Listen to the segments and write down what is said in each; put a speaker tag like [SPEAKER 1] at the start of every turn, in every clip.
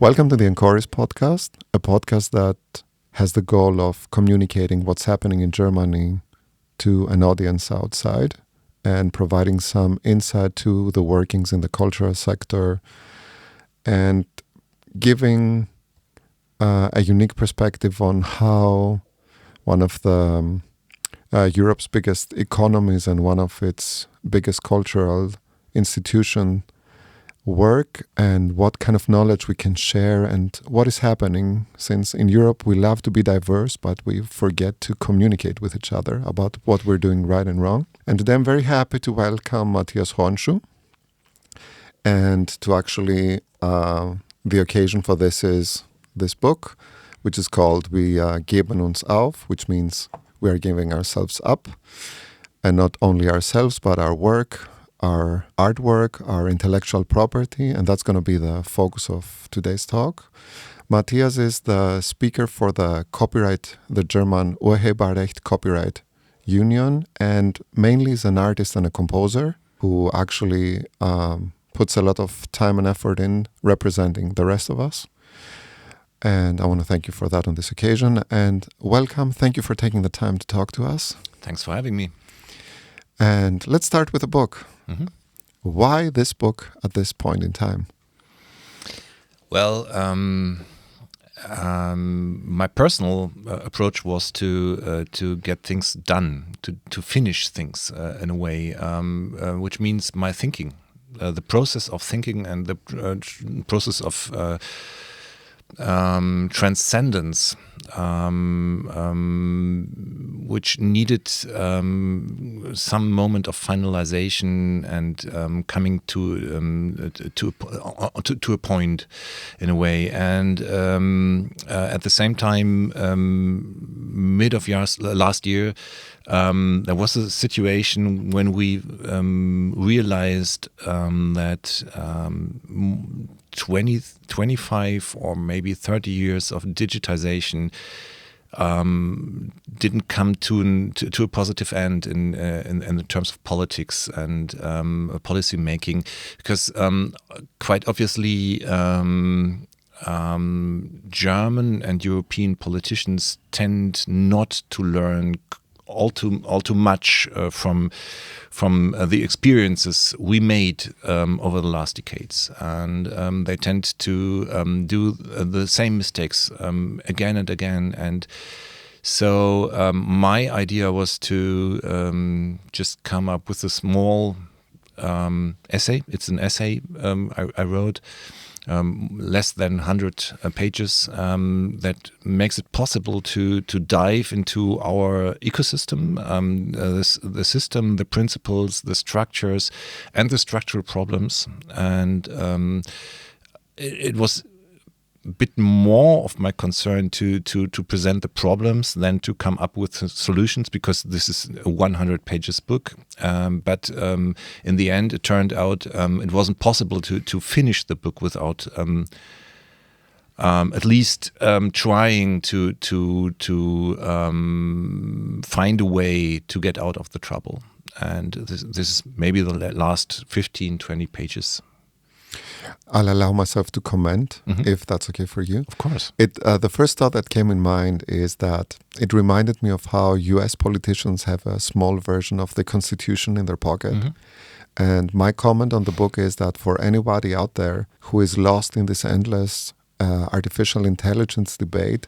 [SPEAKER 1] Welcome to the Enchoris Podcast, a podcast that has the goal of communicating what's happening in Germany to an audience outside and providing some insight to the workings in the cultural sector and giving a unique perspective on how one of the Europe's biggest economies and one of its biggest cultural institutions work and what kind of knowledge we can share and what is happening, since in Europe we love to be diverse but we forget to communicate with each other about what we're doing right and wrong. And today I'm very happy to welcome Matthias Hornschuh, and to actually the occasion for this is this book, which is called Wir geben uns auf, which means we are giving ourselves up, and not only ourselves but our work, our artwork, our intellectual property, and that's going to be the focus of today's talk. Matthias is the speaker for the German Urheberrecht copyright union, and mainly is an artist and a composer who actually puts a lot of time and effort in representing the rest of us. And I want to thank you for that on this occasion. And welcome. Thank you for taking the time to talk to us.
[SPEAKER 2] Thanks for having me.
[SPEAKER 1] And let's start with the book.
[SPEAKER 2] Mm-hmm.
[SPEAKER 1] Why this book at this point in time?
[SPEAKER 2] Well, my personal approach was to get things done, to finish things in a way, which means my thinking, the process of thinking and the process of transcendence, which needed some moment of finalization and coming to a point in a way. And at the same time, mid of last year, there was a situation when we realized that 25 or maybe 30 years of digitization didn't come to a positive end in the terms of politics and policy making, because quite obviously German and European politicians tend not to learn all too much from the experiences we made over the last decades, and they tend to do the same mistakes again and again. And so my idea was to just come up with a small essay. It's an essay I wrote. Less than 100 pages that makes it possible to dive into our ecosystem, the system, the principles, the structures, and the structural problems. And it was a bit more of my concern to present the problems than to come up with solutions, because this is a 100 pages book. But in the end, it turned out it wasn't possible to finish the book without at least trying to find a way to get out of the trouble. And this is maybe the last 15, 20 pages.
[SPEAKER 1] I'll allow myself to comment, if that's okay for you.
[SPEAKER 2] Of course.
[SPEAKER 1] The first thought that came in mind is that it reminded me of how US politicians have a small version of the Constitution in their pocket. And my comment on the book is that for anybody out there who is lost in this endless artificial intelligence debate,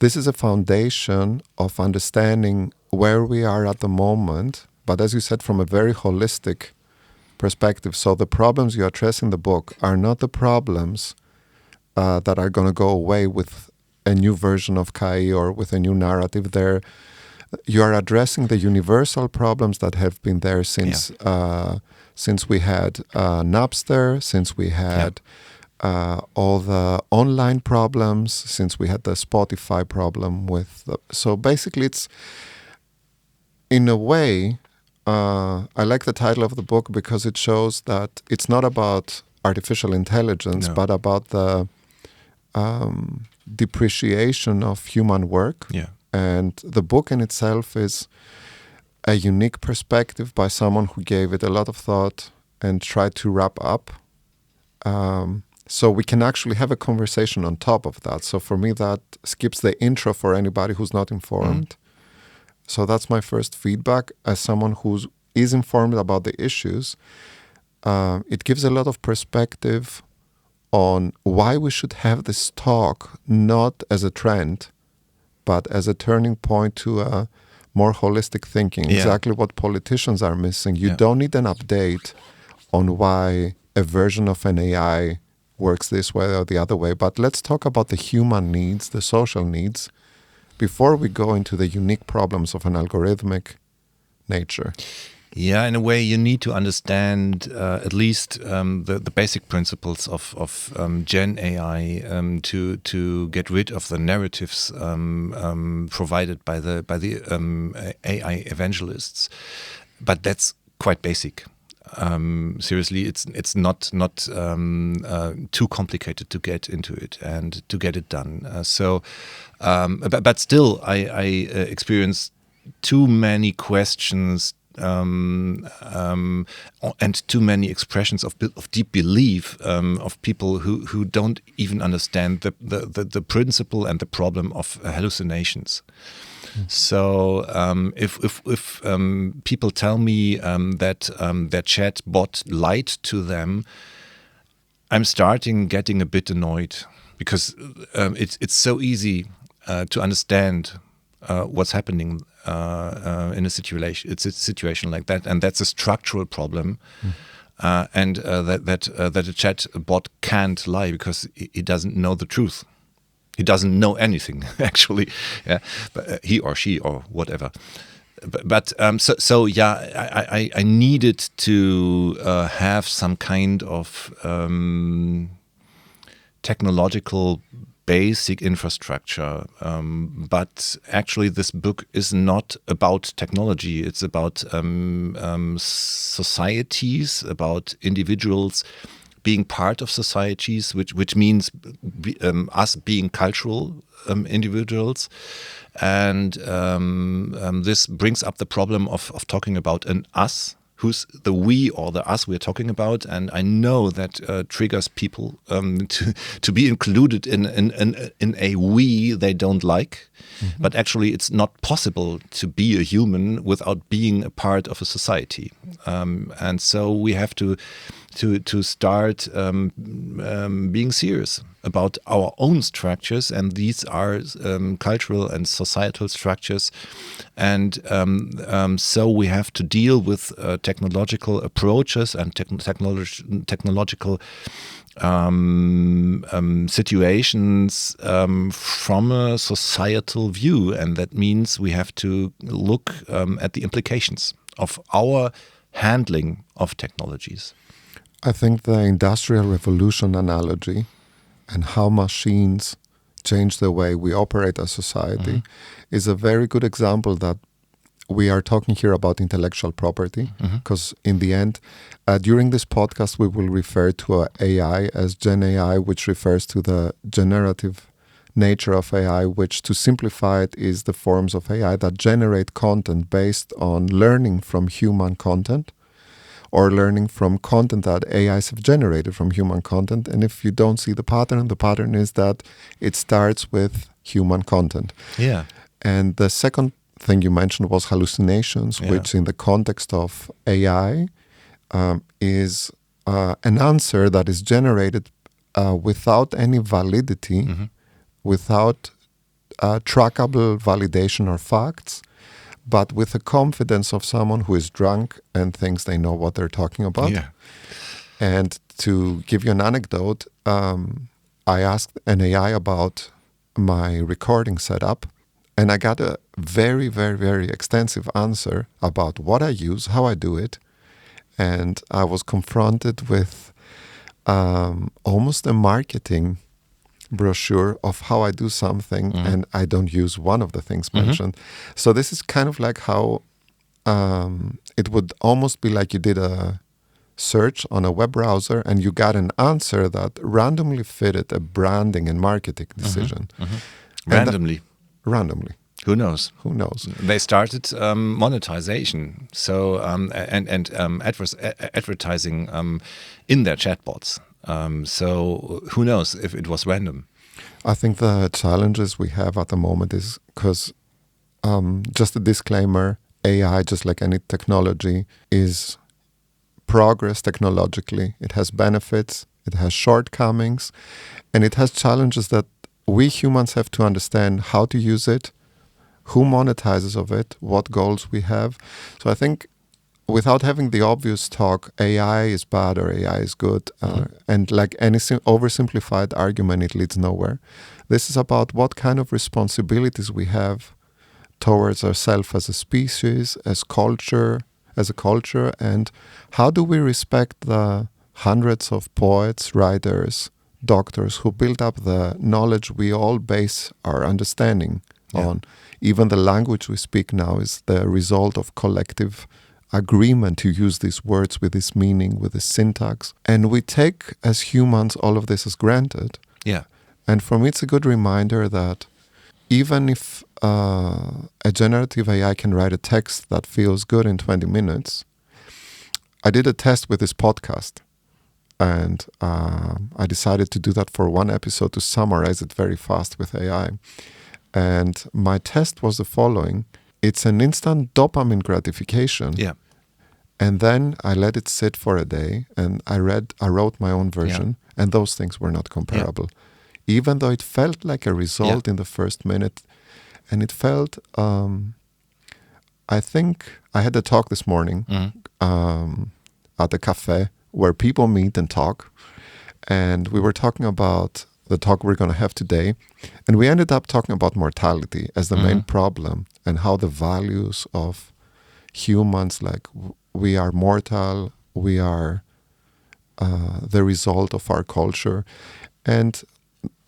[SPEAKER 1] this is a foundation of understanding where we are at the moment, but as you said, from a very holistic perspective. So the problems you address in the book are not the problems that are going to go away with a new version of KI or with a new narrative. You are addressing the universal problems that have been there since we had Napster, since we had all the online problems, since we had the Spotify problem so basically it's, in a way, I like the title of the book because it shows that it's not about artificial intelligence, but about the depreciation of human work.
[SPEAKER 2] Yeah.
[SPEAKER 1] And the book in itself is a unique perspective by someone who gave it a lot of thought and tried to wrap up So we can actually have a conversation on top of that. So for me, that skips the intro for anybody who's not informed. So that's my first feedback as someone who is informed about the issues. It gives a lot of perspective on why we should have this talk, not as a trend, but as a turning point to a more holistic thinking.
[SPEAKER 2] Yeah.
[SPEAKER 1] Exactly what politicians are missing. You don't need an update on why a version of an AI works this way or the other way, but let's talk about the human needs, the social needs, before we go into the unique problems of an algorithmic nature.
[SPEAKER 2] Yeah, in a way, you need to understand at least the basic principles of Gen AI to get rid of the narratives provided by the AI evangelists. But that's quite basic. Seriously, it's not too complicated to get into it and to get it done. But still, I experience too many questions and too many expressions of deep belief of people who don't even understand the principle and the problem of hallucinations. So if people tell me that their chat bot lied to them, I'm starting getting a bit annoyed because it's so easy to understand what's happening in a situation. It's a situation like that, and that's a structural problem. And that a chat bot can't lie because he doesn't know the truth. He doesn't know anything, actually. Yeah, but, he or she or whatever. But I needed to have some kind of technological basic infrastructure. But actually, this book is not about technology. It's about societies, about individuals being part of societies, which means us being cultural individuals. And this brings up the problem of talking about an us. Who's the we or the us we're talking about? And I know that triggers people to be included in a we they don't like. Mm-hmm. But actually, it's not possible to be a human without being a part of a society. And so we have to start being serious about our own structures, and these are cultural and societal structures, and so we have to deal with technological approaches and technological situations from a societal view, and that means we have to look at the implications of our handling of technologies.
[SPEAKER 1] I think the Industrial Revolution analogy and how machines change the way we operate as society is a very good example that we are talking here about intellectual property, because in the end, during this podcast, we will refer to AI as Gen AI, which refers to the generative nature of AI, which, to simplify it, is the forms of AI that generate content based on learning from human content, or learning from content that AIs have generated from human content. And if you don't see the pattern is that it starts with human content.
[SPEAKER 2] Yeah.
[SPEAKER 1] And the second thing you mentioned was hallucinations, which in the context of AI is an answer that is generated without any validity, without trackable validation or facts, but with the confidence of someone who is drunk and thinks they know what they're talking about.
[SPEAKER 2] Yeah.
[SPEAKER 1] And to give you an anecdote, I asked an AI about my recording setup, and I got a very, very, very extensive answer about what I use, how I do it. And I was confronted with almost a marketing brochure of how I do something, and I don't use one of the things mentioned. So this is kind of like how it would almost be like you did a search on a web browser and you got an answer that randomly fitted a branding and marketing decision.
[SPEAKER 2] Randomly.
[SPEAKER 1] Randomly.
[SPEAKER 2] Who knows?
[SPEAKER 1] Who knows?
[SPEAKER 2] They started monetization, so and advertising in their chatbots. So who knows if it was random?
[SPEAKER 1] I think the challenges we have at the moment is because, just a disclaimer, AI, just like any technology, is progress technologically. It has benefits, it has shortcomings, and it has challenges that we humans have to understand how to use it, who monetizes of it, what goals we have. So I think without having the obvious talk, AI is bad or AI is good, and like any oversimplified argument, it leads nowhere. This is about what kind of responsibilities we have towards ourselves as a species, as a culture, and how do we respect the hundreds of poets, writers, doctors who build up the knowledge we all base our understanding on. Even the language we speak now is the result of collective agreement to use these words with this meaning, with this syntax. And we take, as humans, all of this as granted.
[SPEAKER 2] Yeah.
[SPEAKER 1] And for me, it's a good reminder that even if a generative AI can write a text that feels good in 20 minutes, I did a test with this podcast. And I decided to do that for one episode to summarize it very fast with AI. And my test was the following. It's an instant dopamine gratification.
[SPEAKER 2] Yeah.
[SPEAKER 1] And then I let it sit for a day and I wrote my own version, and those things were not comparable. Even though it felt like a result in the first minute, and it felt, I think I had a talk this morning at a cafe where people meet and talk, and we were talking about the talk we're going to have today, and we ended up talking about mortality as the main problem and how the values of humans, like we are mortal, we are the result of our culture. And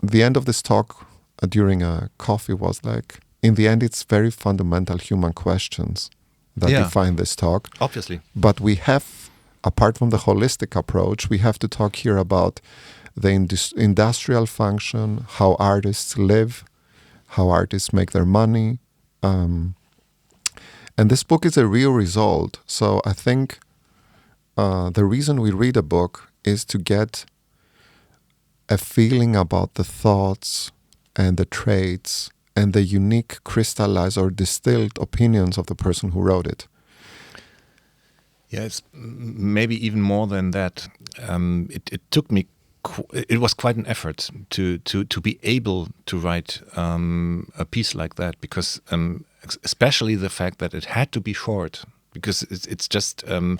[SPEAKER 1] the end of this talk during a coffee was like, in the end, it's very fundamental human questions that define this talk.
[SPEAKER 2] Obviously.
[SPEAKER 1] But we have, apart from the holistic approach, we have to talk here about the industrial function, how artists live, how artists make their money. And this book is a real result. So I think the reason we read a book is to get a feeling about the thoughts and the traits and the unique crystallized or distilled opinions of the person who wrote it.
[SPEAKER 2] Yeah, it's maybe even more than that. It took me. It was quite an effort to be able to write a piece like that, because especially the fact that it had to be short, because it's just this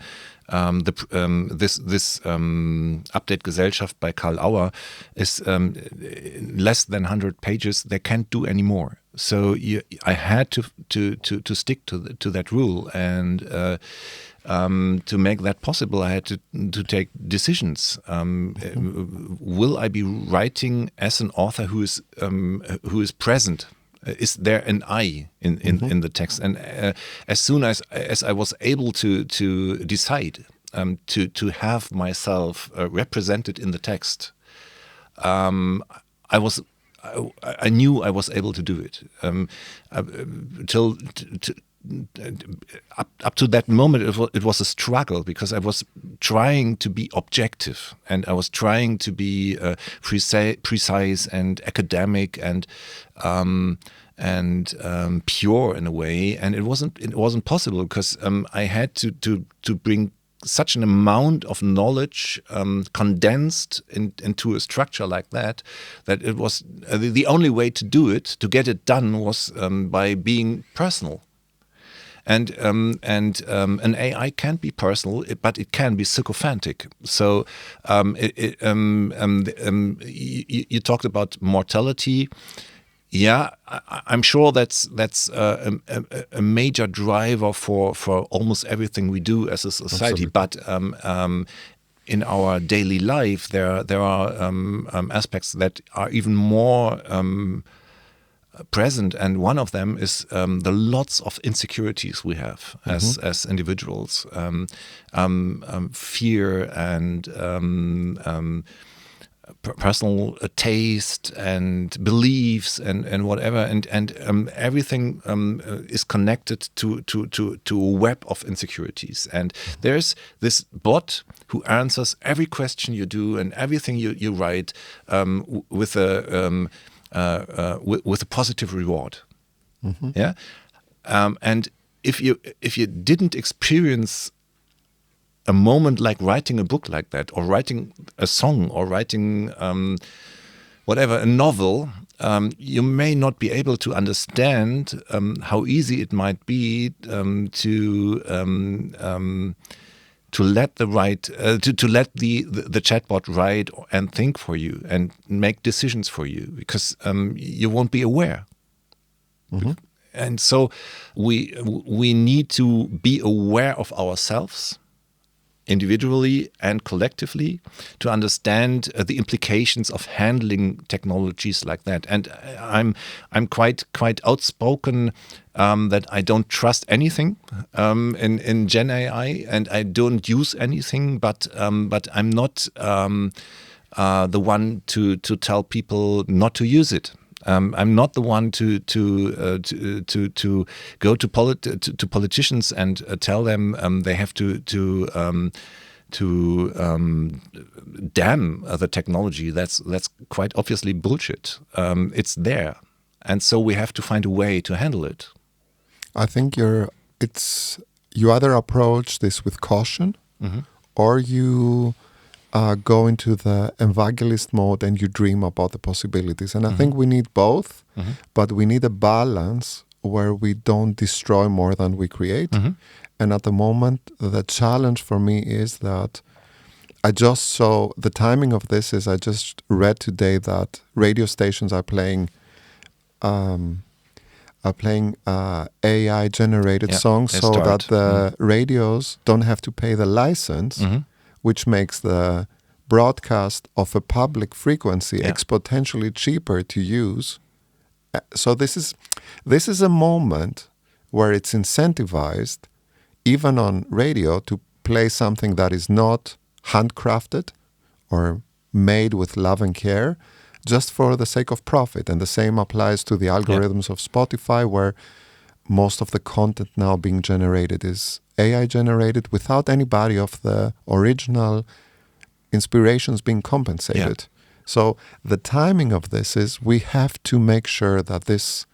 [SPEAKER 2] Update Gesellschaft by Karl Auer is less than 100 pages. They can't do any more. So I had to stick to that rule, and to make that possible, I had to take decisions. Will I be writing as an author who is present? Is there an I in the text? And as soon as I was able to decide to have myself represented in the text, I knew I was able to do it. Up to that moment, it was a struggle, because I was trying to be objective, and I was trying to be precise and academic and pure in a way, and it wasn't possible, because I had to bring such an amount of knowledge condensed into a structure like that it was the only way to do it, to get it done, was by being personal. And an AI can't be personal, but it can be sycophantic. So you talked about mortality. Yeah, I'm sure that's a major driver for almost everything we do as a society. Absolutely. But in our daily life, there are aspects that are even more present, and one of them is the lots of insecurities we have as individuals, fear and personal taste and beliefs and whatever, and everything is connected to a web of insecurities. And there's this bot who answers every question you do and everything you write with a positive reward.
[SPEAKER 1] Mm-hmm.
[SPEAKER 2] Yeah, and if you didn't experience a moment like writing a book like that, or writing a song, or writing whatever, a novel, you may not be able to understand how easy it might be to let the chatbot write and think for you and make decisions for you, because you won't be aware.
[SPEAKER 1] Mm-hmm.
[SPEAKER 2] And so we need to be aware of ourselves, individually and collectively, to understand the implications of handling technologies like that. And I'm quite outspoken that I don't trust anything in Gen AI, and I don't use anything. But I'm not the one to tell people not to use it. I'm not the one to go to politicians and tell them they have to damn the technology. That's quite obviously bullshit. It's there, and so we have to find a way to handle it.
[SPEAKER 1] I think you either approach this with caution,
[SPEAKER 2] Mm-hmm.
[SPEAKER 1] or you go into the evangelist mode and you dream about the possibilities. And I think we need both, but we need a balance where we don't destroy more than we create. And at the moment, the challenge for me is that I just saw the timing of this is I just read today that radio stations are playing AI generated songs so that the radios don't have to pay the license, which makes the broadcast of a public frequency exponentially cheaper to use. So this is a moment where it's incentivized, even on radio, to play something that is not handcrafted or made with love and care, just for the sake of profit. And the same applies to the algorithms of Spotify, where most of the content now being generated is AI generated without anybody of the original inspirations being compensated. So the timing of this is we have to make sure that this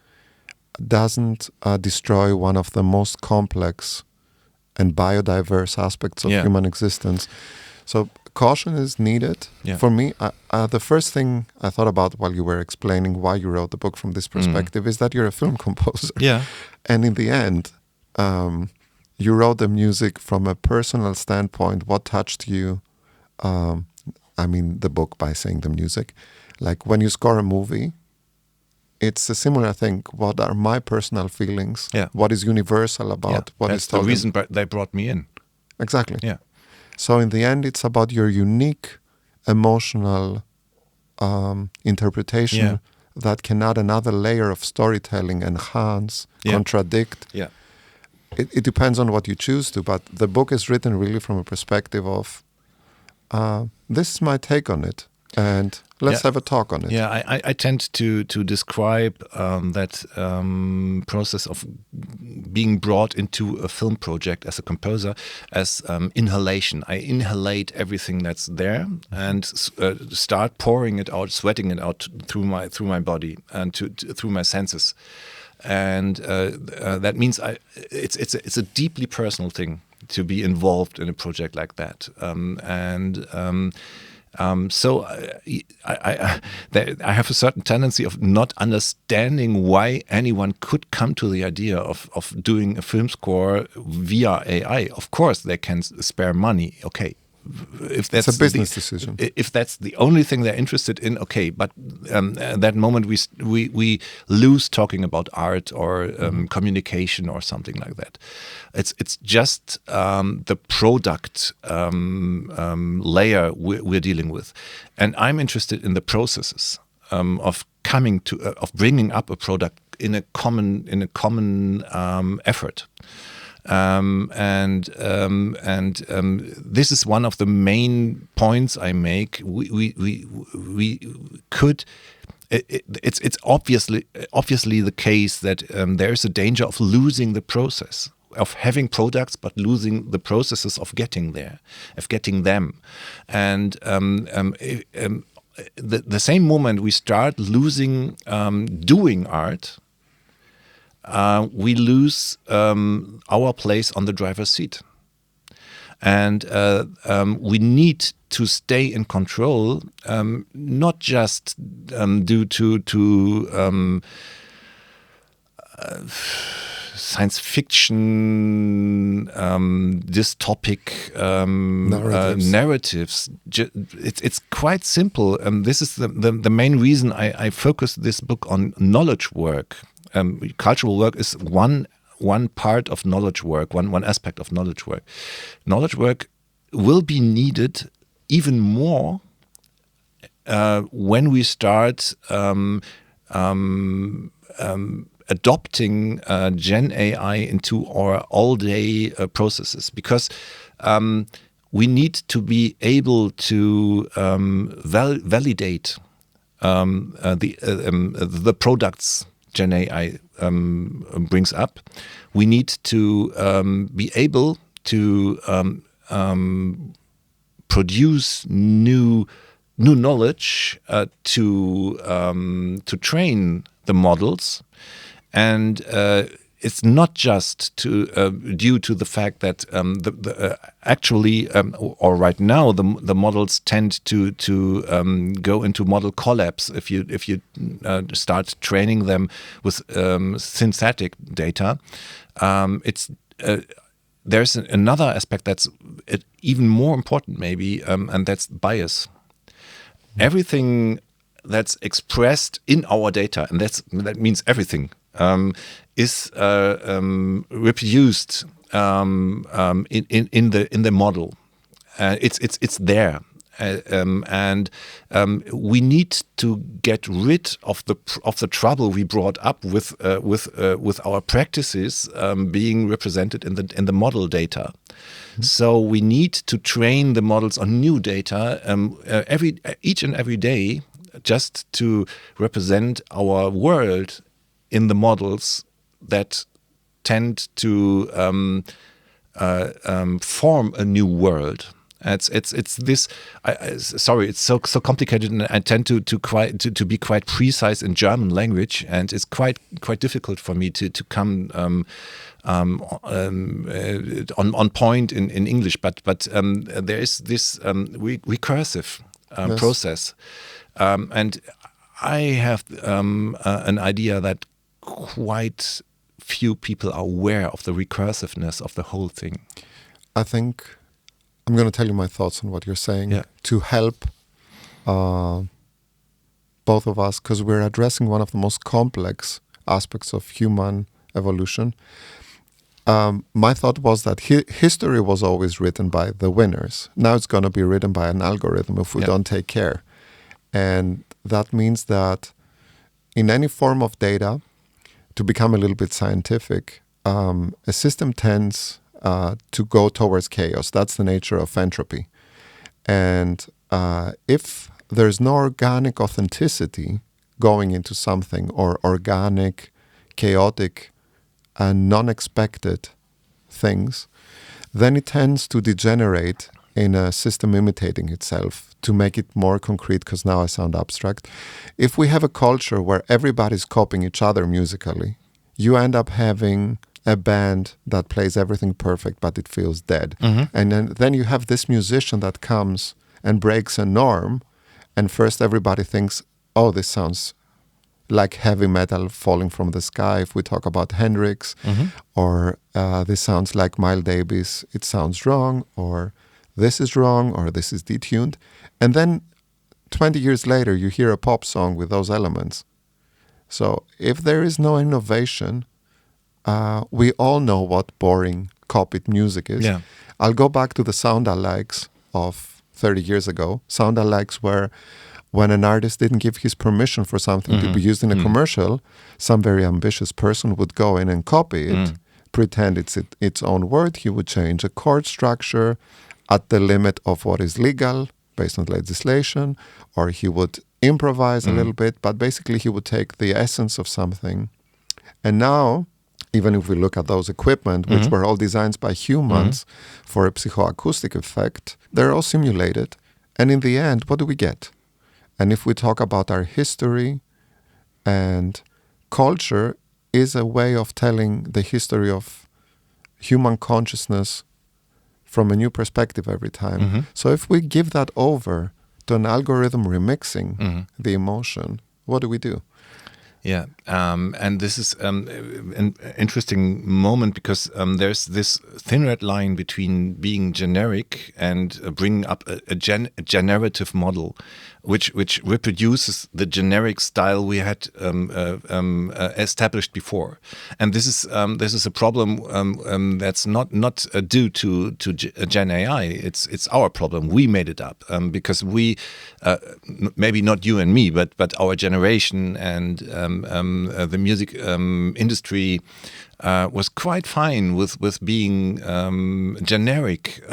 [SPEAKER 1] doesn't destroy one of the most complex and biodiverse aspects of human existence. So caution is needed. For me, the first thing I thought about while you were explaining why you wrote the book from this perspective is that you're a film composer. And in the end, you wrote the music from a personal standpoint. What touched you? I mean, the book by saying the music. Like when you score a movie, it's a similar thing. What are my personal feelings? What is universal about what is told?
[SPEAKER 2] That's the reason they brought me in.
[SPEAKER 1] Exactly. So in the end, it's about your unique emotional interpretation that can add another layer of storytelling, enhance, contradict. It depends on what you choose to, but the book is written really from a perspective of this is my take on it, and let's have a talk on it.
[SPEAKER 2] I tend to describe that process of being brought into a film project as a composer as inhalation. I inhalate everything that's there and start pouring it out, sweating it out through my body and through my senses. And that means it's a deeply personal thing to be involved in a project like that. So I have a certain tendency of not understanding why anyone could come to the idea of doing a film score via AI. Of course, they can spare money. Okay. If that's
[SPEAKER 1] it's a business decision.
[SPEAKER 2] If that's the only thing they're interested in, okay. But at that moment, we lose talking about art or communication or something like that. It's just the product layer we're dealing with, and I'm interested in the processes of bringing up a product in a common effort. This is one of the main points I make. We could. It's obviously the case that there is a danger of losing the process, of having products but losing the processes of getting there, of getting them, and the same moment we start losing doing art, we lose our place on the driver's seat. And we need to stay in control, not just due to science fiction, dystopic narratives. It's quite simple. This is the main reason I focus this book on knowledge work. Cultural work is one part of knowledge work, one aspect of knowledge work. Knowledge work will be needed even more when we start adopting Gen AI into our all-day processes, because we need to be able to validate the products Gen AI brings up. We need to be able to produce new knowledge to train the models, and it's not just due to the fact that or right now the models tend to go into model collapse if you start training them with synthetic data. There's another aspect that's even more important maybe, and that's bias. Everything that's expressed in our data, and that means everything, is reproduced in the model. It's there, and we need to get rid of the trouble we brought up with our practices being represented in the model data. Mm-hmm. So we need to train the models on new data each and every day, just to represent our world in the models that tend to form a new world. It's this. Sorry, it's so complicated, and I tend to be quite precise in German language, and it's quite difficult for me to come on point in English. But there is this recursive
[SPEAKER 1] yes.
[SPEAKER 2] process, and I have an idea that quite few people are aware of the recursiveness of the whole thing.
[SPEAKER 1] I think I'm going to tell you my thoughts on what you're saying to help both of us, because we're addressing one of the most complex aspects of human evolution. My thought was that history was always written by the winners. Now it's going to be written by an algorithm if we don't take care. And that means that in any form of data, to become a little bit scientific, a system tends to go towards chaos. That's the nature of entropy. And if there's no organic authenticity going into something, or organic, chaotic, and non-expected things, then it tends to degenerate in a system imitating itself. To make it more concrete, because now I sound abstract, if we have a culture where everybody's copying each other musically, you end up having a band that plays everything perfect, but it feels dead. Mm-hmm. And then you have this musician that comes and breaks a norm, and first everybody thinks, oh, this sounds like heavy metal falling from the sky, if we talk about Hendrix, mm-hmm. or this sounds like Miles Davis, it sounds wrong, or this is wrong, or this is detuned. And then 20 years later, you hear a pop song with those elements. So if there is no innovation, we all know what boring copied music is. Yeah. I'll go back to the sound-alikes of 30 years ago. Sound-alikes were when an artist didn't give his permission for something mm-hmm. to be used in a mm-hmm. commercial, some very ambitious person would go in and copy it pretend it's its own word. He would change a chord structure at the limit of what is legal based on legislation, or he would improvise a little bit, but basically he would take the essence of something. And now, even if we look at those equipment, which were all designed by humans for a psychoacoustic effect, they're all simulated. And in the end, what do we get? And if we talk about our history, and culture is a way of telling the history of human consciousness from a new perspective every time. So if we give that over to an algorithm remixing the emotion, what do we do?
[SPEAKER 2] Yeah, and this is an interesting moment because there's this thin red line between being generic and bringing up a generative model, which reproduces the generic style we had established before. And this is a problem that's not due to Gen AI. It's our problem. We made it up because we, maybe not you and me, but our generation and the music industry was quite fine with being generic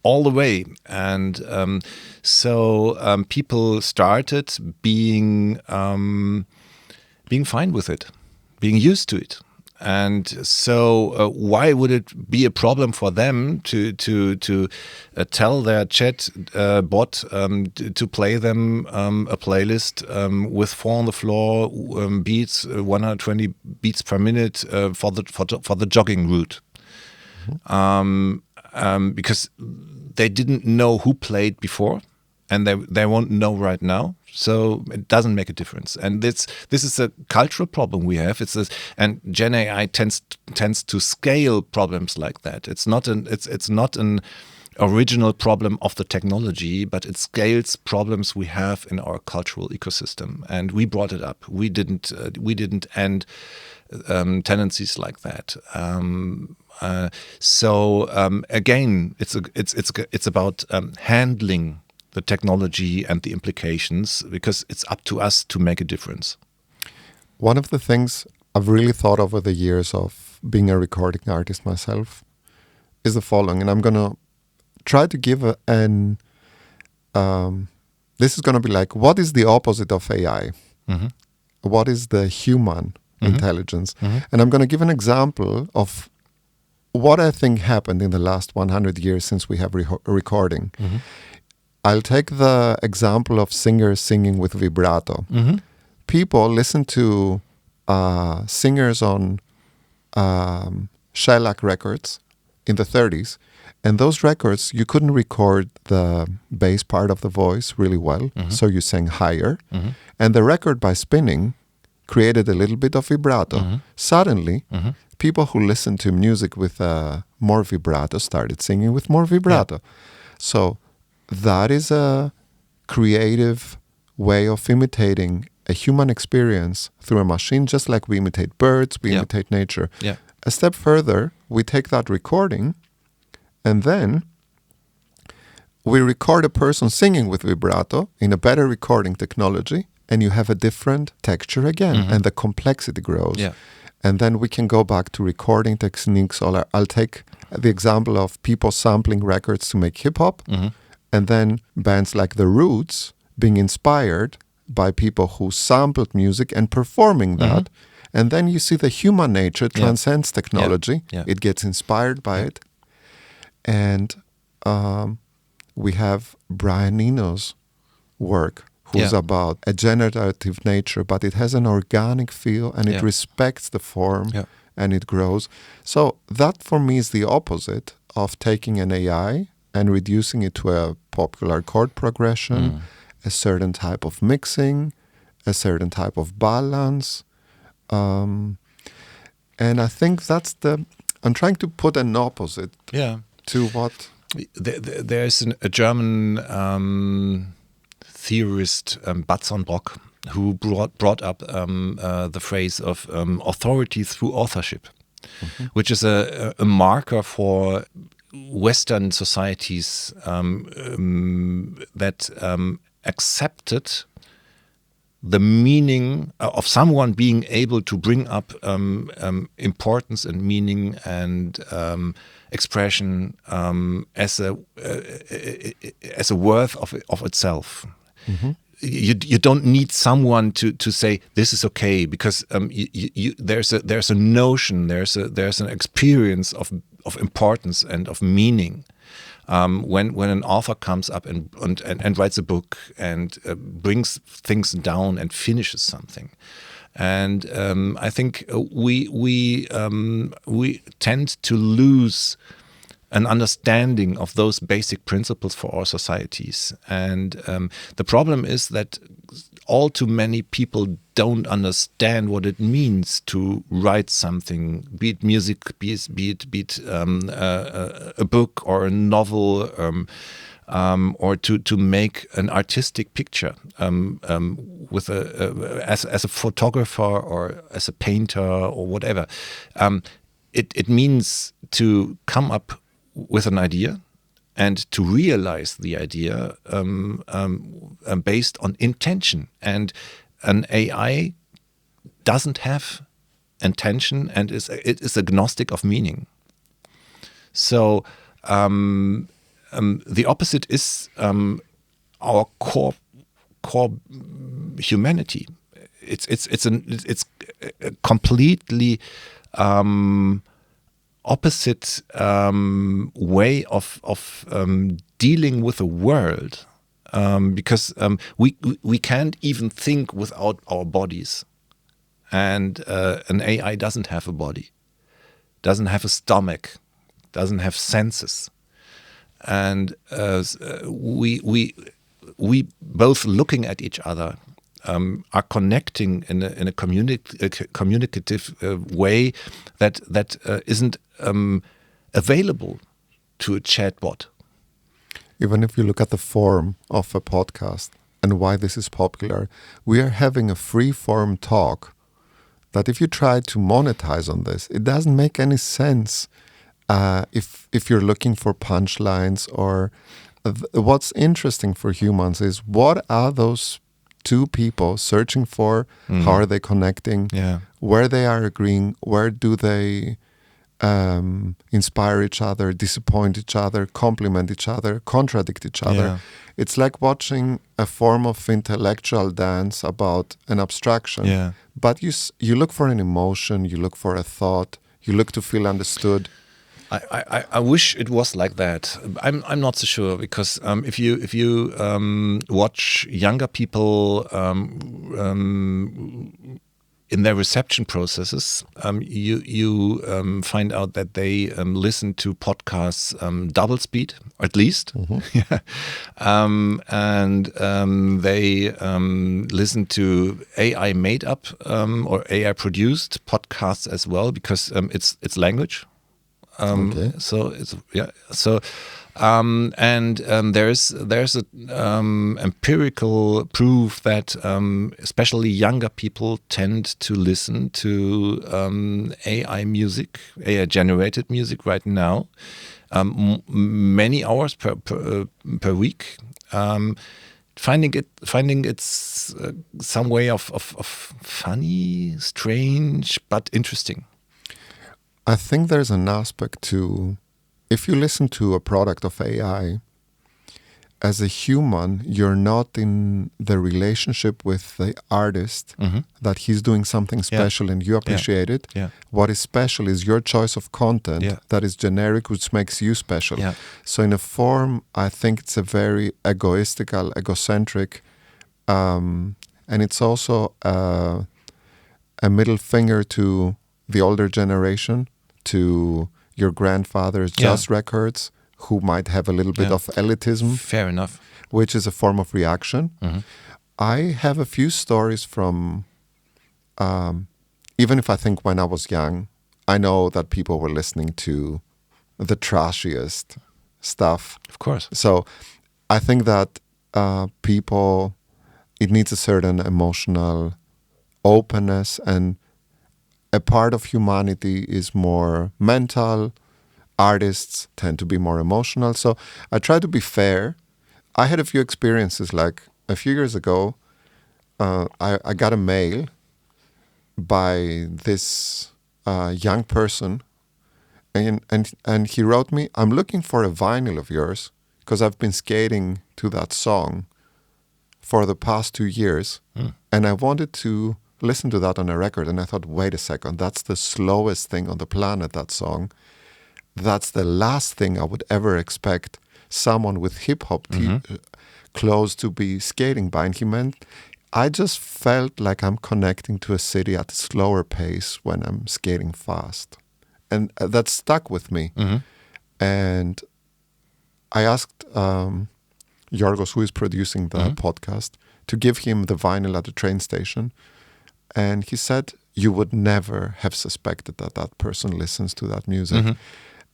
[SPEAKER 2] all the way, and so people started being fine with it, being used to it. And so, why would it be a problem for them to tell their chat bot to play them a playlist with 4 on the floor beats, 120 beats per minute for the jogging route? Because they didn't know who played before, and they won't know right now. So it doesn't make a difference, and this is a cultural problem we have. And Gen AI tends to scale problems like that. It's not an original problem of the technology, but it scales problems we have in our cultural ecosystem, and we brought it up. We didn't end tendencies like that. Again, it's about handling the technology and the implications, because it's up to us to make a difference.
[SPEAKER 1] One of the things I've really thought over the years of being a recording artist myself is the following, and I'm going to try to give this is going to be like, what is the opposite of AI? What is the human intelligence? And I'm going to give an example of what I think happened in the last 100 years since we have recording. I'll take the example of singers singing with vibrato. People listen to singers on shellac records in the 30s, and those records, you couldn't record the bass part of the voice really well, so you sang higher. And the record, by spinning, created a little bit of vibrato. Suddenly, people who listened to music with more vibrato started singing with more vibrato. So that is a creative way of imitating a human experience through a machine, just like we imitate birds, we imitate nature. A step further, we take that recording and then we record a person singing with vibrato in a better recording technology, and you have a different texture again, and the complexity grows. And then we can go back to recording techniques. I'll take the example of people sampling records to make hip-hop, and then bands like The Roots being inspired by people who sampled music and performing that. And then you see the human nature transcends technology. It gets inspired by it. And we have Brian Eno's work, who's about a generative nature, but it has an organic feel, and it respects the form, and it grows. So that for me is the opposite of taking an AI and reducing it to a popular chord progression, a certain type of mixing, a certain type of balance. And I think that's I'm trying to put an opposite to what...
[SPEAKER 2] There's a German theorist, Batzon Brock, who brought up the phrase of authority through authorship, which is a marker for Western societies that accepted the meaning of someone being able to bring up importance and meaning and expression as a worth of itself.
[SPEAKER 1] Mm-hmm.
[SPEAKER 2] You don't need someone to say this is okay, because there's a notion, there's an experience of importance and of meaning. When an author comes up and writes a book and brings things down and finishes something, and I think we tend to lose an understanding of those basic principles for our societies, and the problem is that all too many people don't understand what it means to write something, be it music, be it a book or a novel, or to make an artistic picture with as a photographer or as a painter or whatever. It means to come up with an idea and to realize the idea based on intention. And an AI doesn't have intention and it is agnostic of meaning. So the opposite is our core humanity. It's a completely opposite way of dealing with the world, because we can't even think without our bodies, and an AI doesn't have a body, doesn't have a stomach, doesn't have senses, and we both looking at each other are connecting in a communicative way that isn't available to a chatbot.
[SPEAKER 1] Even if you look at the form of a podcast and why this is popular, we are having a free-form talk that if you try to monetize on this, it doesn't make any sense if you're looking for punchlines or what's interesting for humans is what are those two people searching for, how are they connecting, where they are agreeing, where do they inspire each other, disappoint each other, compliment each other, contradict each other.
[SPEAKER 2] Yeah.
[SPEAKER 1] It's like watching a form of intellectual dance about an abstraction.
[SPEAKER 2] Yeah.
[SPEAKER 1] But you look for an emotion, you look for a thought, you look to feel understood.
[SPEAKER 2] I wish it was like that. I'm not so sure, because if you watch younger people in their reception processes, you find out that they listen to podcasts double speed, at least, and they listen to AI made up or AI produced podcasts as well, because it's language.
[SPEAKER 1] Okay.
[SPEAKER 2] So it's and there's a empirical proof that especially younger people tend to listen to AI music, AI generated music right now, many hours per week, finding it's some way of funny, strange, but interesting.
[SPEAKER 1] I think there's an aspect to, if you listen to a product of AI, as a human, you're not in the relationship with the artist that he's doing something special and you appreciate it.
[SPEAKER 2] Yeah.
[SPEAKER 1] What is special is your choice of content that is generic, which makes you special.
[SPEAKER 2] Yeah.
[SPEAKER 1] So in a form, I think it's a very egocentric, and it's also a middle finger to the older generation, to your grandfather's jazz records, who might have a little bit of elitism.
[SPEAKER 2] Fair enough.
[SPEAKER 1] Which is a form of reaction. I have a few stories from, even if I think when I was young, I know that people were listening to the trashiest stuff.
[SPEAKER 2] Of course.
[SPEAKER 1] So I think that people, it needs a certain emotional openness, and a part of humanity is more mental. Artists tend to be more emotional. So I try to be fair. I had a few experiences, like a few years ago, I got a mail by this young person, and he wrote me, "I'm looking for a vinyl of yours because I've been skating to that song for the past 2 years, and I wanted to listen to that on a record." And I thought, wait a second, that's the slowest thing on the planet, that song. That's the last thing I would ever expect someone with hip-hop clothes to be skating by. And he meant, I just felt like I'm connecting to a city at a slower pace when I'm skating fast. And that stuck with me. And I asked Yorgos, who is producing the podcast, to give him the vinyl at the train station. And he said, you would never have suspected that that person listens to that music.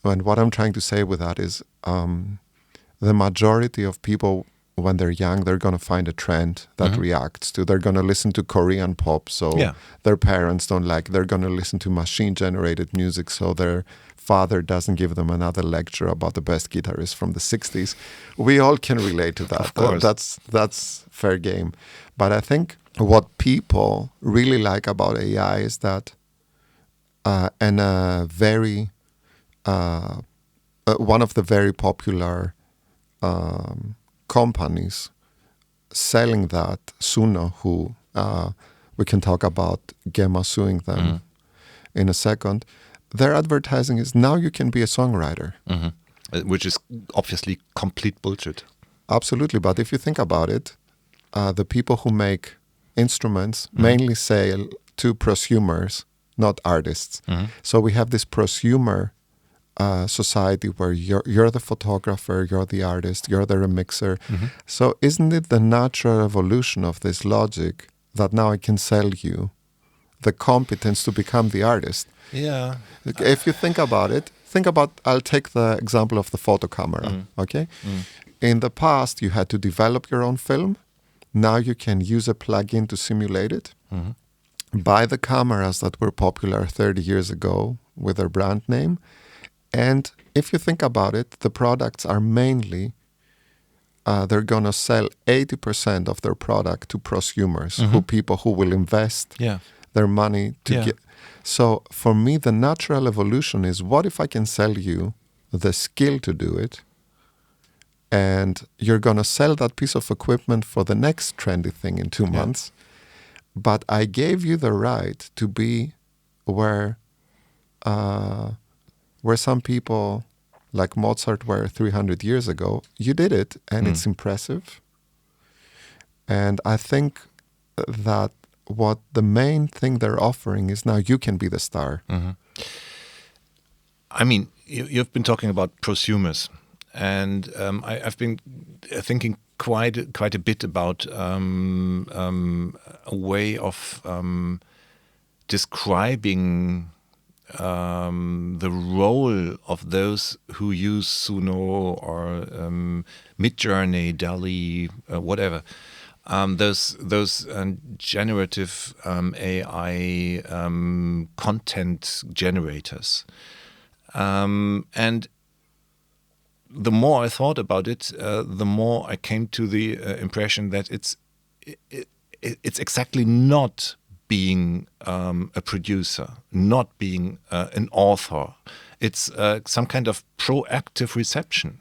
[SPEAKER 1] And what I'm trying to say with that is the majority of people, when they're young, they're going to find a trend that reacts to. They're going to listen to Korean pop, so their parents don't like. They're going to listen to machine-generated music, so their father doesn't give them another lecture about the best guitarist from the 60s. We all can relate to that.
[SPEAKER 2] Of course.
[SPEAKER 1] That's fair game. But I think what people really like about AI is that and one of the very popular companies selling that, Suno, who we can talk about GEMA suing them in a second, their advertising is, now you can be a songwriter.
[SPEAKER 2] Which is obviously complete bullshit.
[SPEAKER 1] Absolutely, but if you think about it, the people who make instruments mainly sell to prosumers, not artists. So we have this prosumer society where you're the photographer, you're the artist, you're the remixer. So isn't it the natural evolution of this logic that now I can sell you the competence to become the artist?
[SPEAKER 2] Yeah.
[SPEAKER 1] If you think about it, I'll take the example of the photo camera, okay? In the past, you had to develop your own film. Now you can use a plugin to simulate it. Buy the cameras that were popular 30 years ago with their brand name. And if you think about it, the products are mainly, they're going to sell 80% of their product to prosumers, people who will invest their money to get. So for me, the natural evolution is, what if I can sell you the skill to do it? And you're going to sell that piece of equipment for the next trendy thing in 2 months. But I gave you the right to be where some people like Mozart were 300 years ago. You did it, and it's impressive. And I think that what the main thing they're offering is, now you can be the star.
[SPEAKER 2] I mean, you've been talking about prosumers, and I've been thinking quite a bit about a way of describing the role of those who use Suno or Midjourney, DALL-E, whatever. Those generative AI content generators. And the more I thought about it, the more I came to the impression that it's exactly not being a producer, not being an author. It's some kind of proactive reception.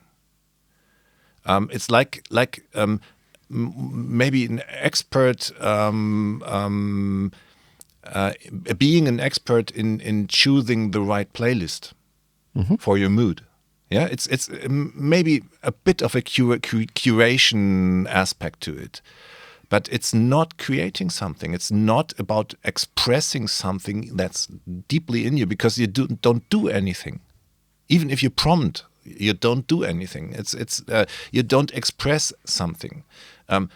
[SPEAKER 2] It's like maybe an expert, being an expert in choosing the right playlist for your mood. Yeah, it's maybe a bit of a curation aspect to it. But it's not creating something. It's not about expressing something that's deeply in you, because you don't do anything. Even if you prompt, you don't do anything. It's you don't express something.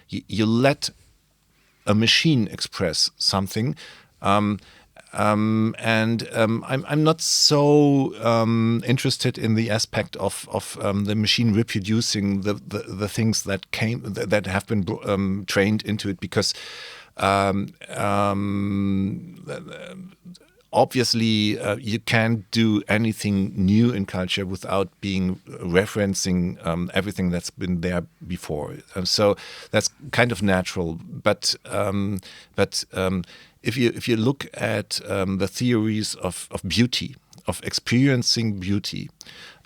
[SPEAKER 2] You let a machine express something. And I'm not so interested in the aspect of the machine reproducing the things that have been trained into it, because obviously, you can't do anything new in culture without being referencing everything that's been there before. So that's kind of natural. But if you look at the theories of beauty, of experiencing beauty,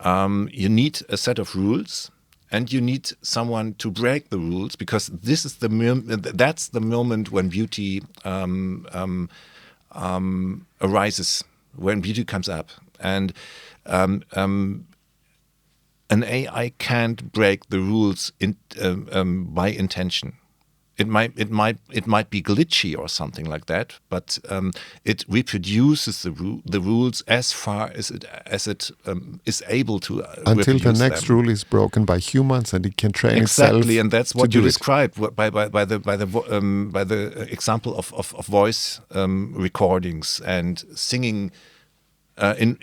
[SPEAKER 2] you need a set of rules. And you need someone to break the rules, because this is that's the moment when beauty arises, when beauty comes up. And an AI can't break the rules by intention. It might be glitchy or something like that, but it reproduces the rules as far as it is able to
[SPEAKER 1] until the next rule is broken by humans, and it can train itself.
[SPEAKER 2] Exactly, and that's what you described by the example of voice recordings and singing. In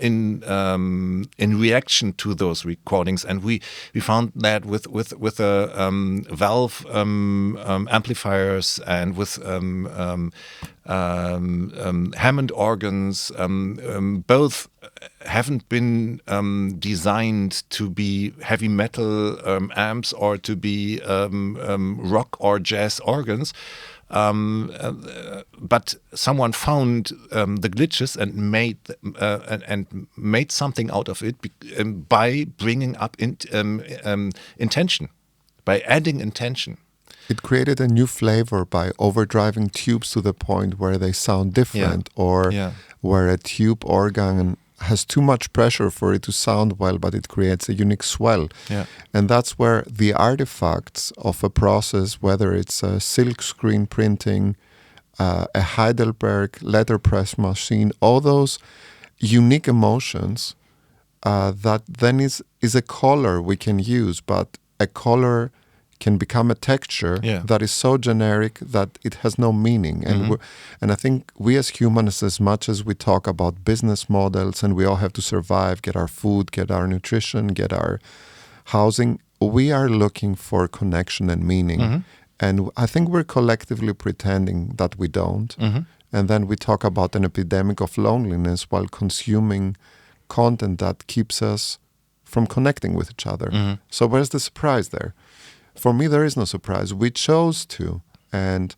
[SPEAKER 2] reaction to those recordings, and we found that with valve amplifiers and with Hammond organs, both haven't been designed to be heavy metal amps or to be rock or jazz organs. But someone found the glitches and made something out of it by bringing up intention, by adding intention.
[SPEAKER 1] It created a new flavor by overdriving tubes to the point where they sound different, or where a tube organ has too much pressure for it to sound well, but it creates a unique swell.
[SPEAKER 2] Yeah.
[SPEAKER 1] And that's where the artifacts of a process, whether it's a silk screen printing, a Heidelberg letterpress machine, all those unique emotions that then is a color we can use, but a color can become a texture that is so generic that it has no meaning. And and I think we as humans, as much as we talk about business models and we all have to survive, get our food, get our nutrition, get our housing, we are looking for connection and meaning. And I think we're collectively pretending that we don't. And then we talk about an epidemic of loneliness while consuming content that keeps us from connecting with each other. So where's the surprise there? For me, there is no surprise. We chose to. And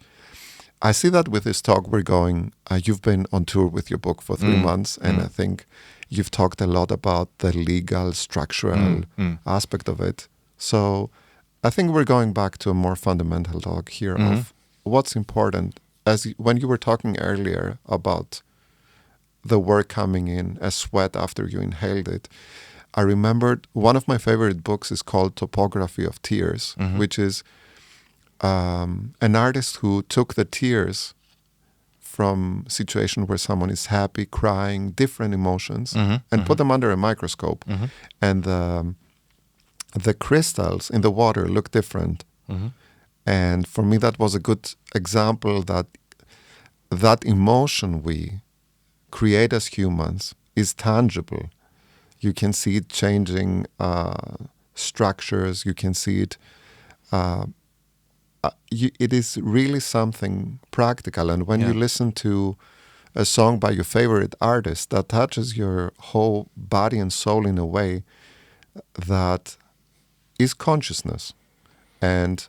[SPEAKER 1] I see that with this talk we're going, you've been on tour with your book for 3 months, and I think you've talked a lot about the legal, structural aspect of it. So I think we're going back to a more fundamental talk here of what's important. When you were talking earlier about the work coming in as sweat after you inhaled it, I remembered one of my favorite books is called Topography of Tears, which is an artist who took the tears from situation where someone is happy, crying, different emotions, and put them under a microscope. And the crystals in the water look different. And for me, that was a good example that emotion we create as humans is tangible. You can see it changing structures. You can see it. It is really something practical. And when you listen to a song by your favorite artist, that touches your whole body and soul in a way that is consciousness. And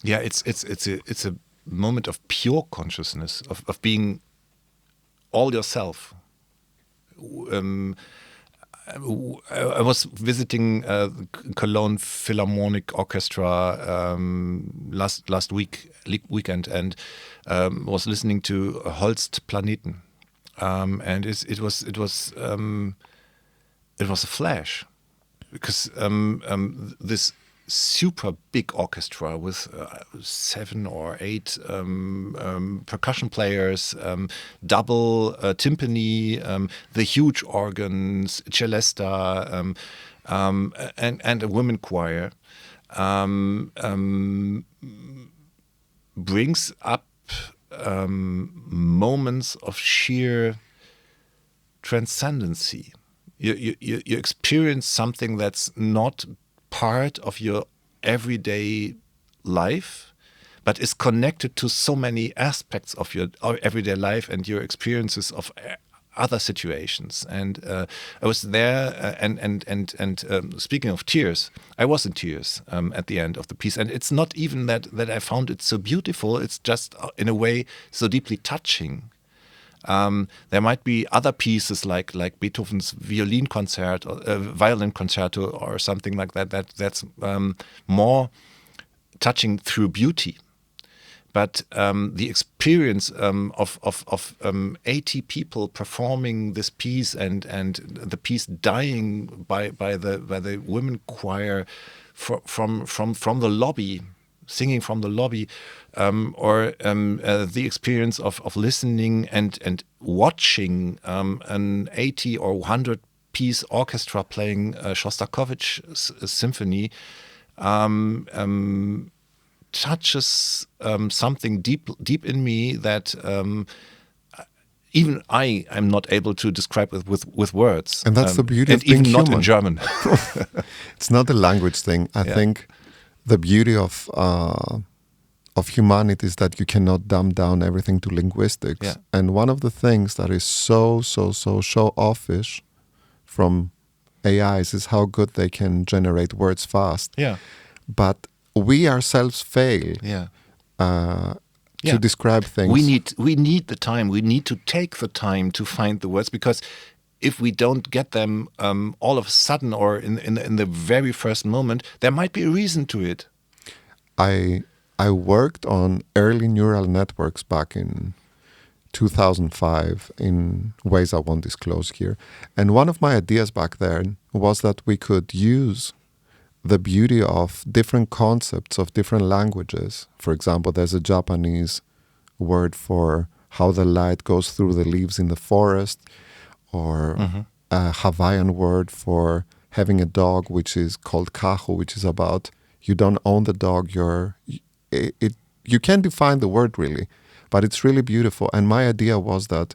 [SPEAKER 2] it's a moment of pure consciousness, of being all yourself. I was visiting Cologne Philharmonic Orchestra last weekend, and was listening to Holst Planeten, and it was a flash, because this super big orchestra with 7 or 8 percussion players, double timpani, the huge organs, celesta, and a women choir, brings up moments of sheer transcendency. You experience something that's not part of your everyday life, but is connected to so many aspects of your everyday life and your experiences of other situations. And I was there, and speaking of tears, I was in tears at the end of the piece. And it's not even that I found it so beautiful. It's just in a way so deeply touching. There might be other pieces like Beethoven's violin concerto or something like that's more touching through beauty. But the experience of 80 people performing this piece and the piece dying by the women choir from the lobby, singing from the lobby, or the experience of listening and watching an 80 or 100 piece orchestra playing Shostakovich's symphony touches something deep in me that even I'm not able to describe with words.
[SPEAKER 1] And that's the beauty of being
[SPEAKER 2] even
[SPEAKER 1] human.
[SPEAKER 2] Not in German.
[SPEAKER 1] It's not a language thing. I think the beauty of humanity is that you cannot dumb down everything to linguistics.
[SPEAKER 2] Yeah.
[SPEAKER 1] And one of the things that is so show-offish from AIs is how good they can generate words fast.
[SPEAKER 2] Yeah.
[SPEAKER 1] But we ourselves fail to describe things.
[SPEAKER 2] We need the time. We need to take the time to find the words, because if we don't get them all of a sudden or in the very first moment, there might be a reason to it.
[SPEAKER 1] I worked on early neural networks back in 2005 in ways I won't disclose here. And one of my ideas back then was that we could use the beauty of different concepts of different languages. For example, there's a Japanese word for how the light goes through the leaves in the forest, or a Hawaiian word for having a dog, which is called kahu, which is about you don't own the dog, you can't define the word really, but it's really beautiful. And my idea was that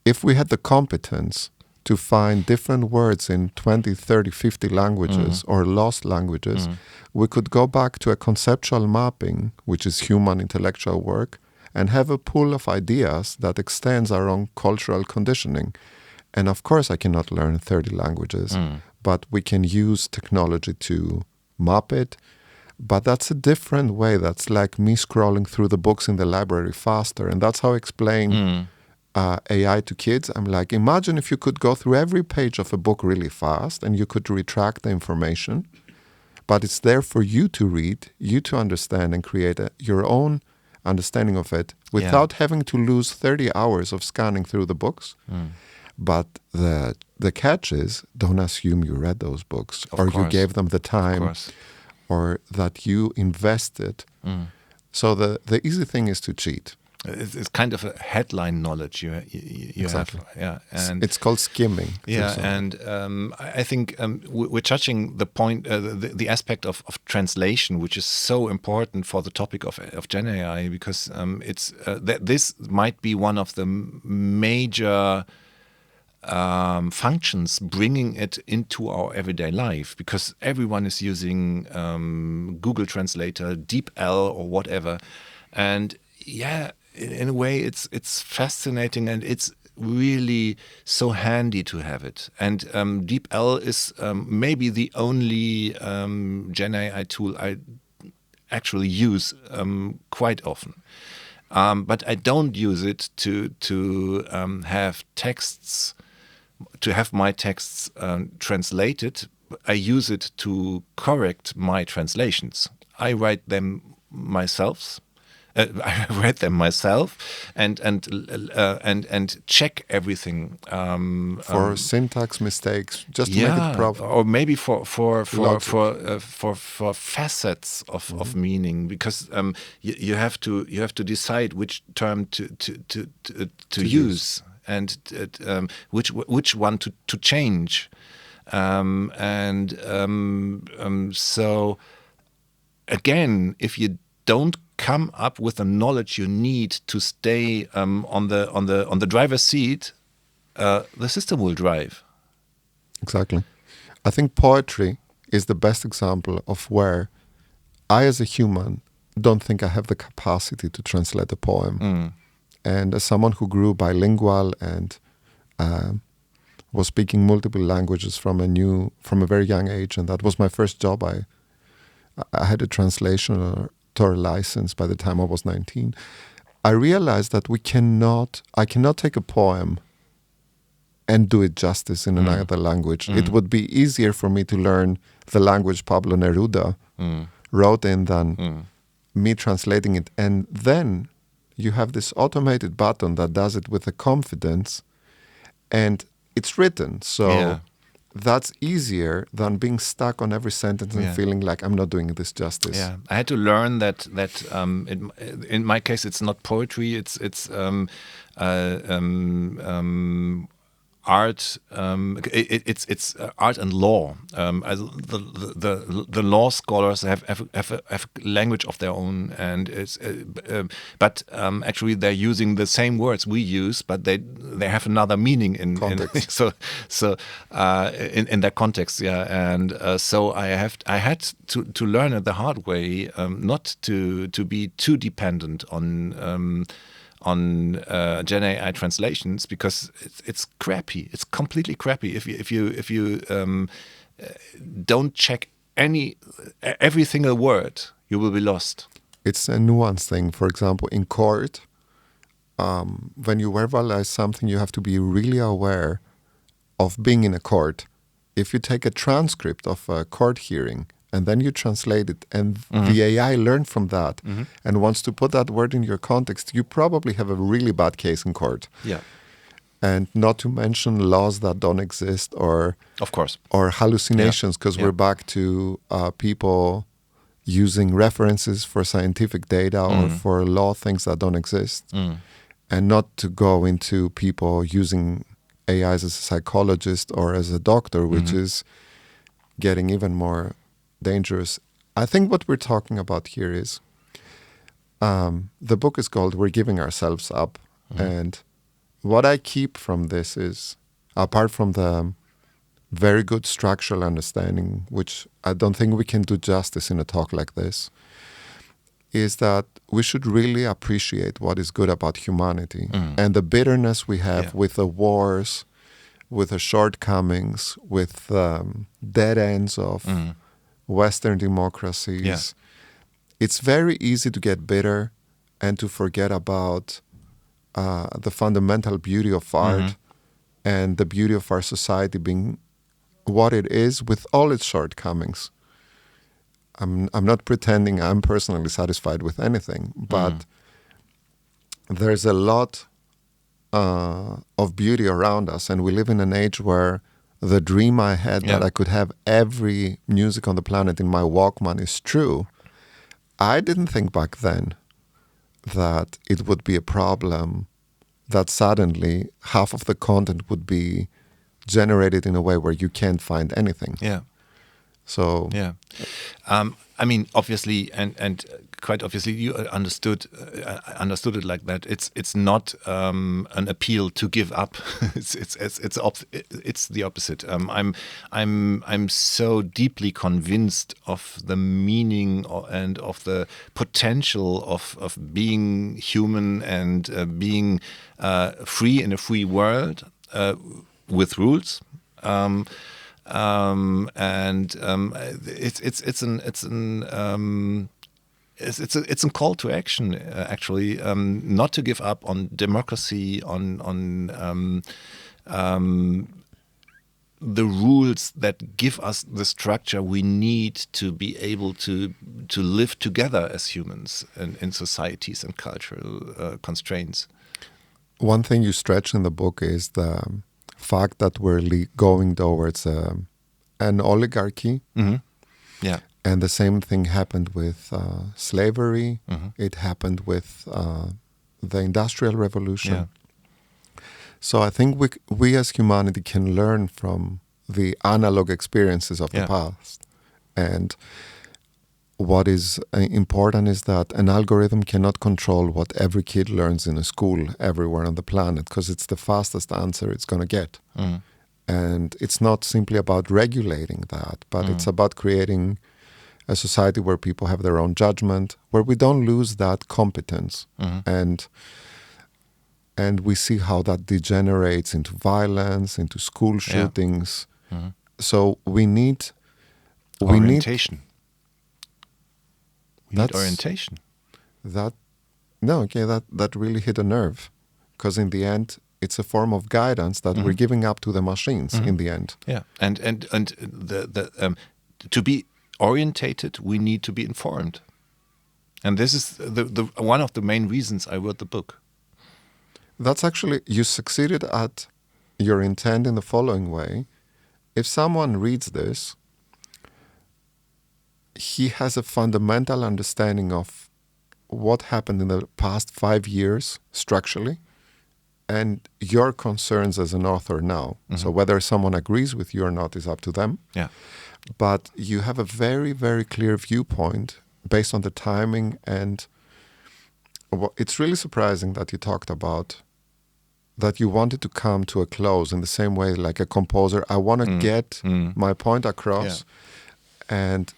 [SPEAKER 1] if we had the competence to find different words in 20, 30, 50 languages or lost languages, we could go back to a conceptual mapping, which is human intellectual work, and have a pool of ideas that extends our own cultural conditioning. And of course, I cannot learn 30 languages, but we can use technology to map it. But that's a different way. That's like me scrolling through the books in the library faster. And that's how I explain AI to kids. I'm like, imagine if you could go through every page of a book really fast and you could retract the information, but it's there for you to read, you to understand and create your own understanding of it without having to lose 30 hours of scanning through the books. But the catch is, don't assume you read those books you gave them the time or that you invested. So the easy thing is to cheat.
[SPEAKER 2] It's kind of a headline knowledge you
[SPEAKER 1] Exactly.
[SPEAKER 2] have. Yeah, and
[SPEAKER 1] it's called skimming.
[SPEAKER 2] Yeah, and I think we're touching the point, the aspect of translation, which is so important for the topic of Gen AI, because this might be one of the major functions bringing it into our everyday life, because everyone is using Google Translator, DeepL or whatever, and in a way it's fascinating and it's really so handy to have it. And DeepL is maybe the only Gen AI tool I actually use quite often. But I don't use it to have texts, to have my texts translated. I use it to correct my translations. I write them myself. I read them myself and check everything
[SPEAKER 1] for syntax mistakes, just to make it proper,
[SPEAKER 2] or maybe for facets of meaning, because you have to decide which term to use and which one to change, so again, if you don't come up with the knowledge you need to stay on the driver's seat, the system will drive.
[SPEAKER 1] Exactly. I think poetry is the best example of where I, as a human, don't think I have the capacity to translate a poem. And as someone who grew bilingual and was speaking multiple languages from a very young age, and that was my first job. I had a translator license by the time I was 19. I realized that I cannot take a poem and do it justice in another language. It would be easier for me to learn the language Pablo Neruda wrote in than me translating it. And then you have this automated button that does it with a confidence, and it's written. So that's easier than being stuck on every sentence and feeling like I'm not doing this justice.
[SPEAKER 2] Yeah, I had to learn that in my case it's not poetry. It's art. It's art and law. The law scholars have a language of their own, and but actually they're using the same words we use, but they have another meaning in
[SPEAKER 1] context.
[SPEAKER 2] In their context. Yeah, and so I had to learn it the hard way, not to be too dependent on Gen AI translations, because it's crappy. It's completely crappy. If you don't check every single word, you will be lost.
[SPEAKER 1] It's a nuanced thing. For example, in court, when you verbalize something, you have to be really aware of being in a court. If you take a transcript of a court hearing and then you translate it, and the AI learned from that and wants to put that word in your context, you probably have a really bad case in court.
[SPEAKER 2] Yeah.
[SPEAKER 1] And not to mention laws that don't exist, or
[SPEAKER 2] of course,
[SPEAKER 1] or hallucinations, because we're back to people using references for scientific data or for law things that don't exist, and not to go into people using AI as a psychologist or as a doctor, which is getting even more dangerous. I think what we're talking about here is the book is called We're Giving Ourselves Up. And what I keep from this is, apart from the very good structural understanding, which I don't think we can do justice in a talk like this, is that we should really appreciate what is good about humanity. And the bitterness we have with the wars, with the shortcomings, with dead ends of Western democracies. It's very easy to get bitter and to forget about the fundamental beauty of art and the beauty of our society being what it is with all its shortcomings. I'm not pretending I'm personally satisfied with anything, but there's a lot of beauty around us, and we live in an age where the dream I had that I could have every music on the planet in my Walkman is true. I didn't think back then that it would be a problem that suddenly half of the content would be generated in a way where you can't find anything.
[SPEAKER 2] Yeah.
[SPEAKER 1] So
[SPEAKER 2] I mean, obviously, and quite obviously, you understood it like that. It's not an appeal to give up. It's the opposite. I'm so deeply convinced of the meaning and of the potential of being human and being free in a free world with rules. It's a call to action, actually, not to give up on democracy, on the rules that give us the structure we need to be able to live together as humans in societies and cultural constraints.
[SPEAKER 1] One thing you stretch in the book is the fact that we're going towards an oligarchy.
[SPEAKER 2] Yeah.
[SPEAKER 1] And the same thing happened with slavery. It happened with the Industrial Revolution.
[SPEAKER 2] Yeah.
[SPEAKER 1] So I think we as humanity can learn from the analog experiences of the past. And what is important is that an algorithm cannot control what every kid learns in a school everywhere on the planet, because it's the fastest answer it's going to get. And it's not simply about regulating that, but it's about creating a society where people have their own judgment, where we don't lose that competence. And and we see how that degenerates into violence, into school shootings. So we need
[SPEAKER 2] orientation. We need orientation.
[SPEAKER 1] That really hit a nerve, because in the end, it's a form of guidance that we're giving up to the machines in the end.
[SPEAKER 2] Yeah, and to be orientated, we need to be informed, and this is the one of the main reasons I wrote the book.
[SPEAKER 1] That's actually, you succeeded at your intent in the following way. If someone reads this, he has a fundamental understanding of what happened in the past 5 years structurally, and your concerns as an author now. So whether someone agrees with you or not is up to them.
[SPEAKER 2] Yeah.
[SPEAKER 1] But you have a very, very clear viewpoint based on the timing, and it's really surprising that you talked about that you wanted to come to a close in the same way like a composer. I want to get my point across. And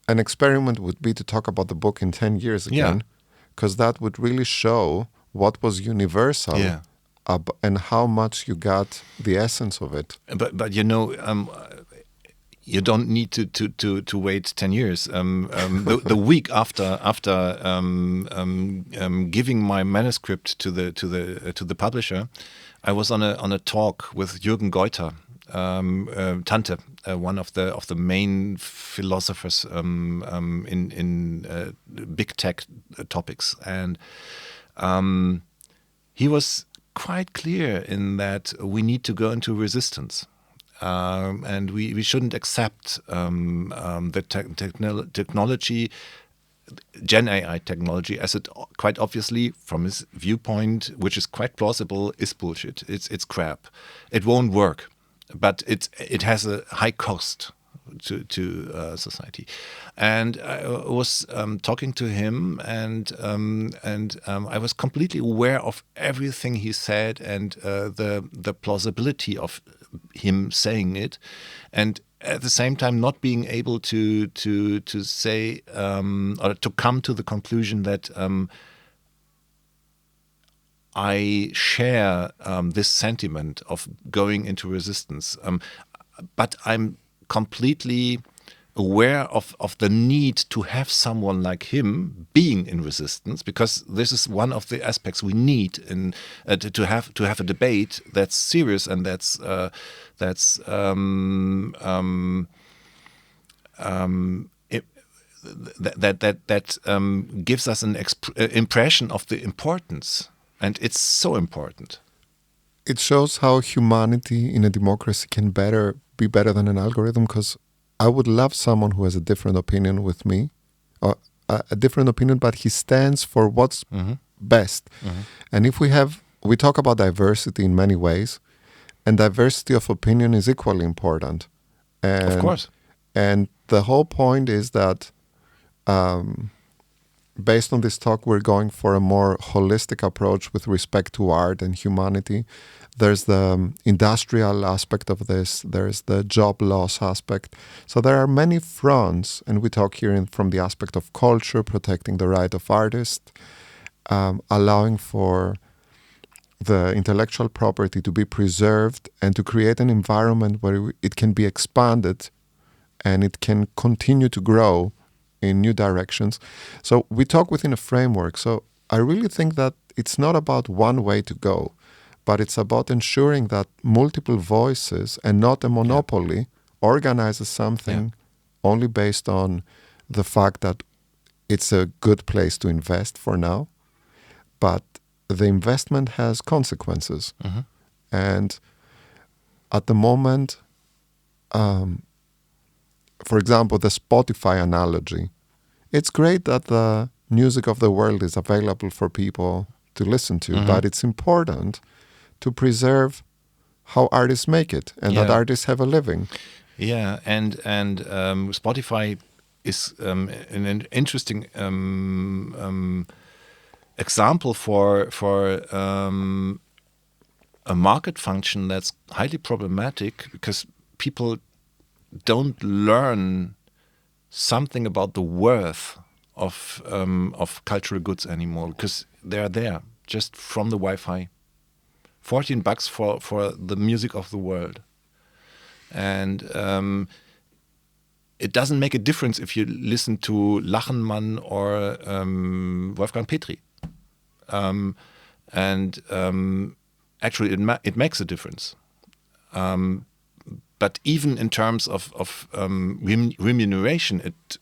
[SPEAKER 1] an experiment would be to talk about the book in 10 years again, because that would really show what was universal and how much you got the essence of it.
[SPEAKER 2] But you know, you don't need to wait 10 years. The week after giving my manuscript to the publisher, I was on a talk with Jürgen Geuter, Tante, one of the main philosophers in big tech topics, and he was quite clear in that we need to go into resistance. And we shouldn't accept the technology, Gen AI technology, as it quite obviously, from his viewpoint, which is quite plausible, is bullshit. It's crap. It won't work, but it has a high cost to society. And I was talking to him, and I was completely aware of everything he said and the plausibility of him saying it, and at the same time not being able to say or to come to the conclusion that I share this sentiment of going into resistance, but I'm completely aware of the need to have someone like him being in resistance, because this is one of the aspects we need in to have a debate that's serious and that gives us an impression of the importance, and it's so important.
[SPEAKER 1] It shows how humanity in a democracy can be better than an algorithm, because I would love someone who has a different opinion with me, or a different opinion, but he stands for what's best. And if we talk about diversity in many ways, and diversity of opinion is equally important. And,
[SPEAKER 2] of course.
[SPEAKER 1] And the whole point is that based on this talk, we're going for a more holistic approach with respect to art and humanity. There's the industrial aspect of this. There's the job loss aspect. So there are many fronts, and we talk here from the aspect of culture, protecting the right of artists, allowing for the intellectual property to be preserved and to create an environment where it can be expanded and it can continue to grow in new directions. So we talk within a framework. So I really think that it's not about one way to go, but it's about ensuring that multiple voices and not a monopoly organizes something only based on the fact that it's a good place to invest for now, but the investment has consequences. And at the moment, for example, the Spotify analogy, it's great that the music of the world is available for people to listen to, but it's important to preserve how artists make it and that artists have a living.
[SPEAKER 2] Yeah, and Spotify is an interesting example for a market function that's highly problematic, because people don't learn something about the worth of cultural goods anymore, because they're there. just from the Wi-Fi. $14 for the music of the world. And it doesn't make a difference if you listen to Lachenmann or Wolfgang Petri. Actually, it makes a difference. But even in terms of remuneration, it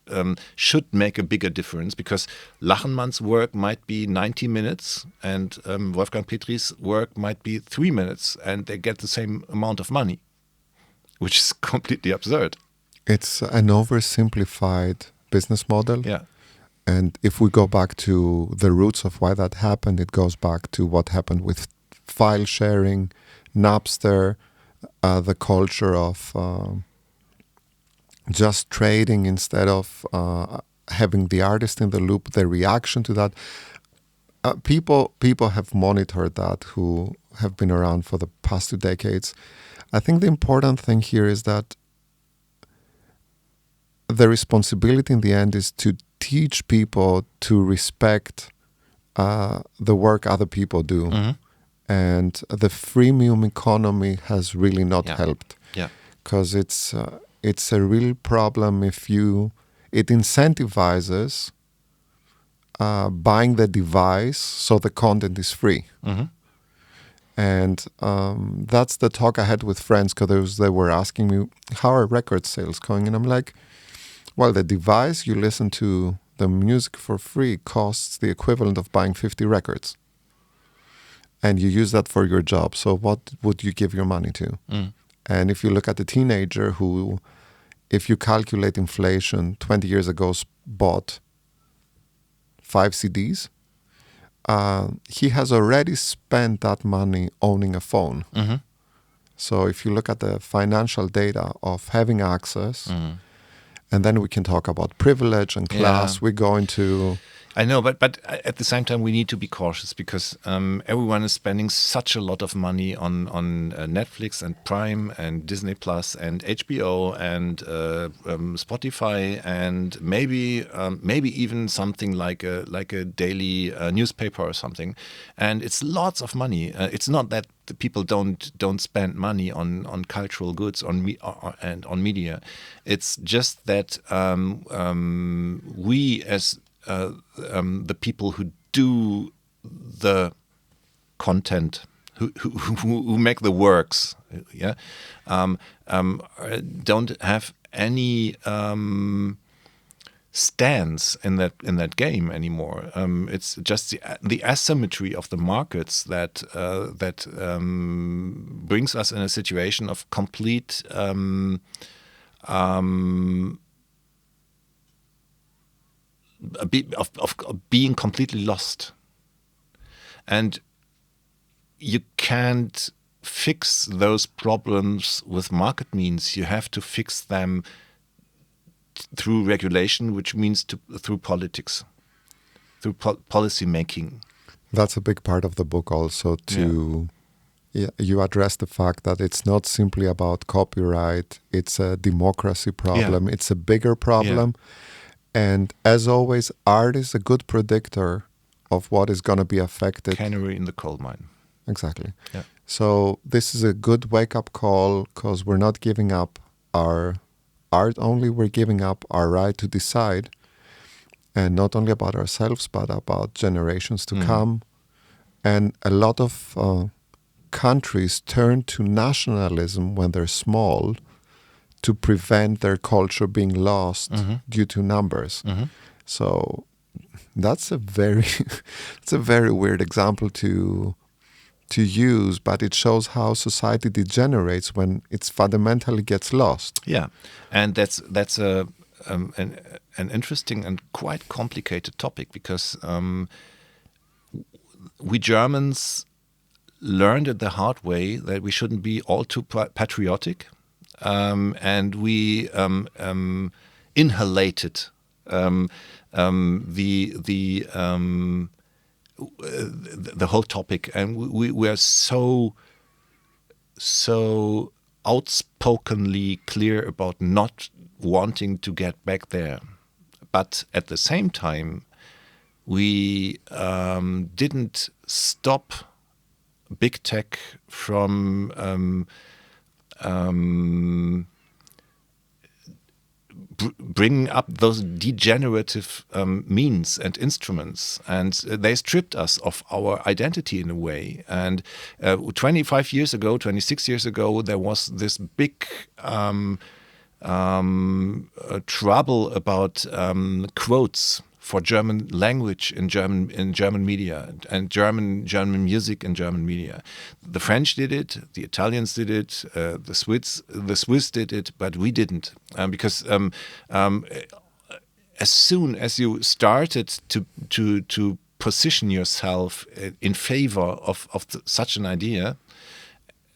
[SPEAKER 2] should make a bigger difference, because Lachenmann's work might be 90 minutes and Wolfgang Petri's work might be 3 minutes, and they get the same amount of money, which is completely absurd.
[SPEAKER 1] It's an oversimplified business model.
[SPEAKER 2] Yeah.
[SPEAKER 1] And if we go back to the roots of why that happened, it goes back to what happened with file sharing, Napster, the culture of just trading instead of having the artist in the loop, the reaction to that. People have monitored that who have been around for the past 2 decades. I think the important thing here is that the responsibility in the end is to teach people to respect the work other people do.
[SPEAKER 2] Mm-hmm.
[SPEAKER 1] And the freemium economy has really not helped.
[SPEAKER 2] Yeah.
[SPEAKER 1] Because it's a real problem if it incentivizes buying the device so the content is free.
[SPEAKER 2] Mm-hmm.
[SPEAKER 1] And that's the talk I had with friends, because they were asking me, how are record sales going? And I'm like, well, the device you listen to the music for free costs the equivalent of buying 50 records. And you use that for your job. So what would you give your money to? Mm. And if you look at the teenager who, if you calculate inflation, 20 years ago bought 5 CDs, he has already spent that money owning a phone.
[SPEAKER 2] Mm-hmm.
[SPEAKER 1] So if you look at the financial data of having access, and then we can talk about privilege and class, we're going to...
[SPEAKER 2] I know, but at the same time, we need to be cautious, because everyone is spending such a lot of money on Netflix and Prime and Disney Plus and HBO and Spotify, and maybe even something like a daily newspaper or something. And it's lots of money. It's not that the people don't spend money on cultural goods and on media. It's just that we as the people who do the content, who make the works, don't have any stance in that game anymore. It's just the asymmetry of the markets that brings us in a situation of complete of being completely lost. And you can't fix those problems with market means. You have to fix them through regulation, which means through politics, through policy making.
[SPEAKER 1] That's a big part of the book also, you address the fact that it's not simply about copyright, it's a democracy problem, it's a bigger problem. And as always, art is a good predictor of what is going to be affected.
[SPEAKER 2] Canary in the coal mine.
[SPEAKER 1] Exactly.
[SPEAKER 2] Yeah.
[SPEAKER 1] So this is a good wake-up call, because we're not giving up our art only, we're giving up our right to decide, and not only about ourselves, but about generations to come. And a lot of countries turn to nationalism when they're small to prevent their culture being lost due to numbers. So that's a very weird example to use, but it shows how society degenerates when it fundamentally gets lost.
[SPEAKER 2] Yeah, and that's an interesting and quite complicated topic, because we Germans learned it the hard way that we shouldn't be all too patriotic. And we inhalated the whole topic, and we were so outspokenly clear about not wanting to get back there. But at the same time, we didn't stop big tech from bringing up those degenerative means and instruments, and they stripped us of our identity in a way. And 26 years ago, there was this big trouble about quotes for German language in German media and German music in German media. The French did it, the Italians did it, the Swiss did it, but we didn't, because as soon as you started to position yourself in favor of such an idea,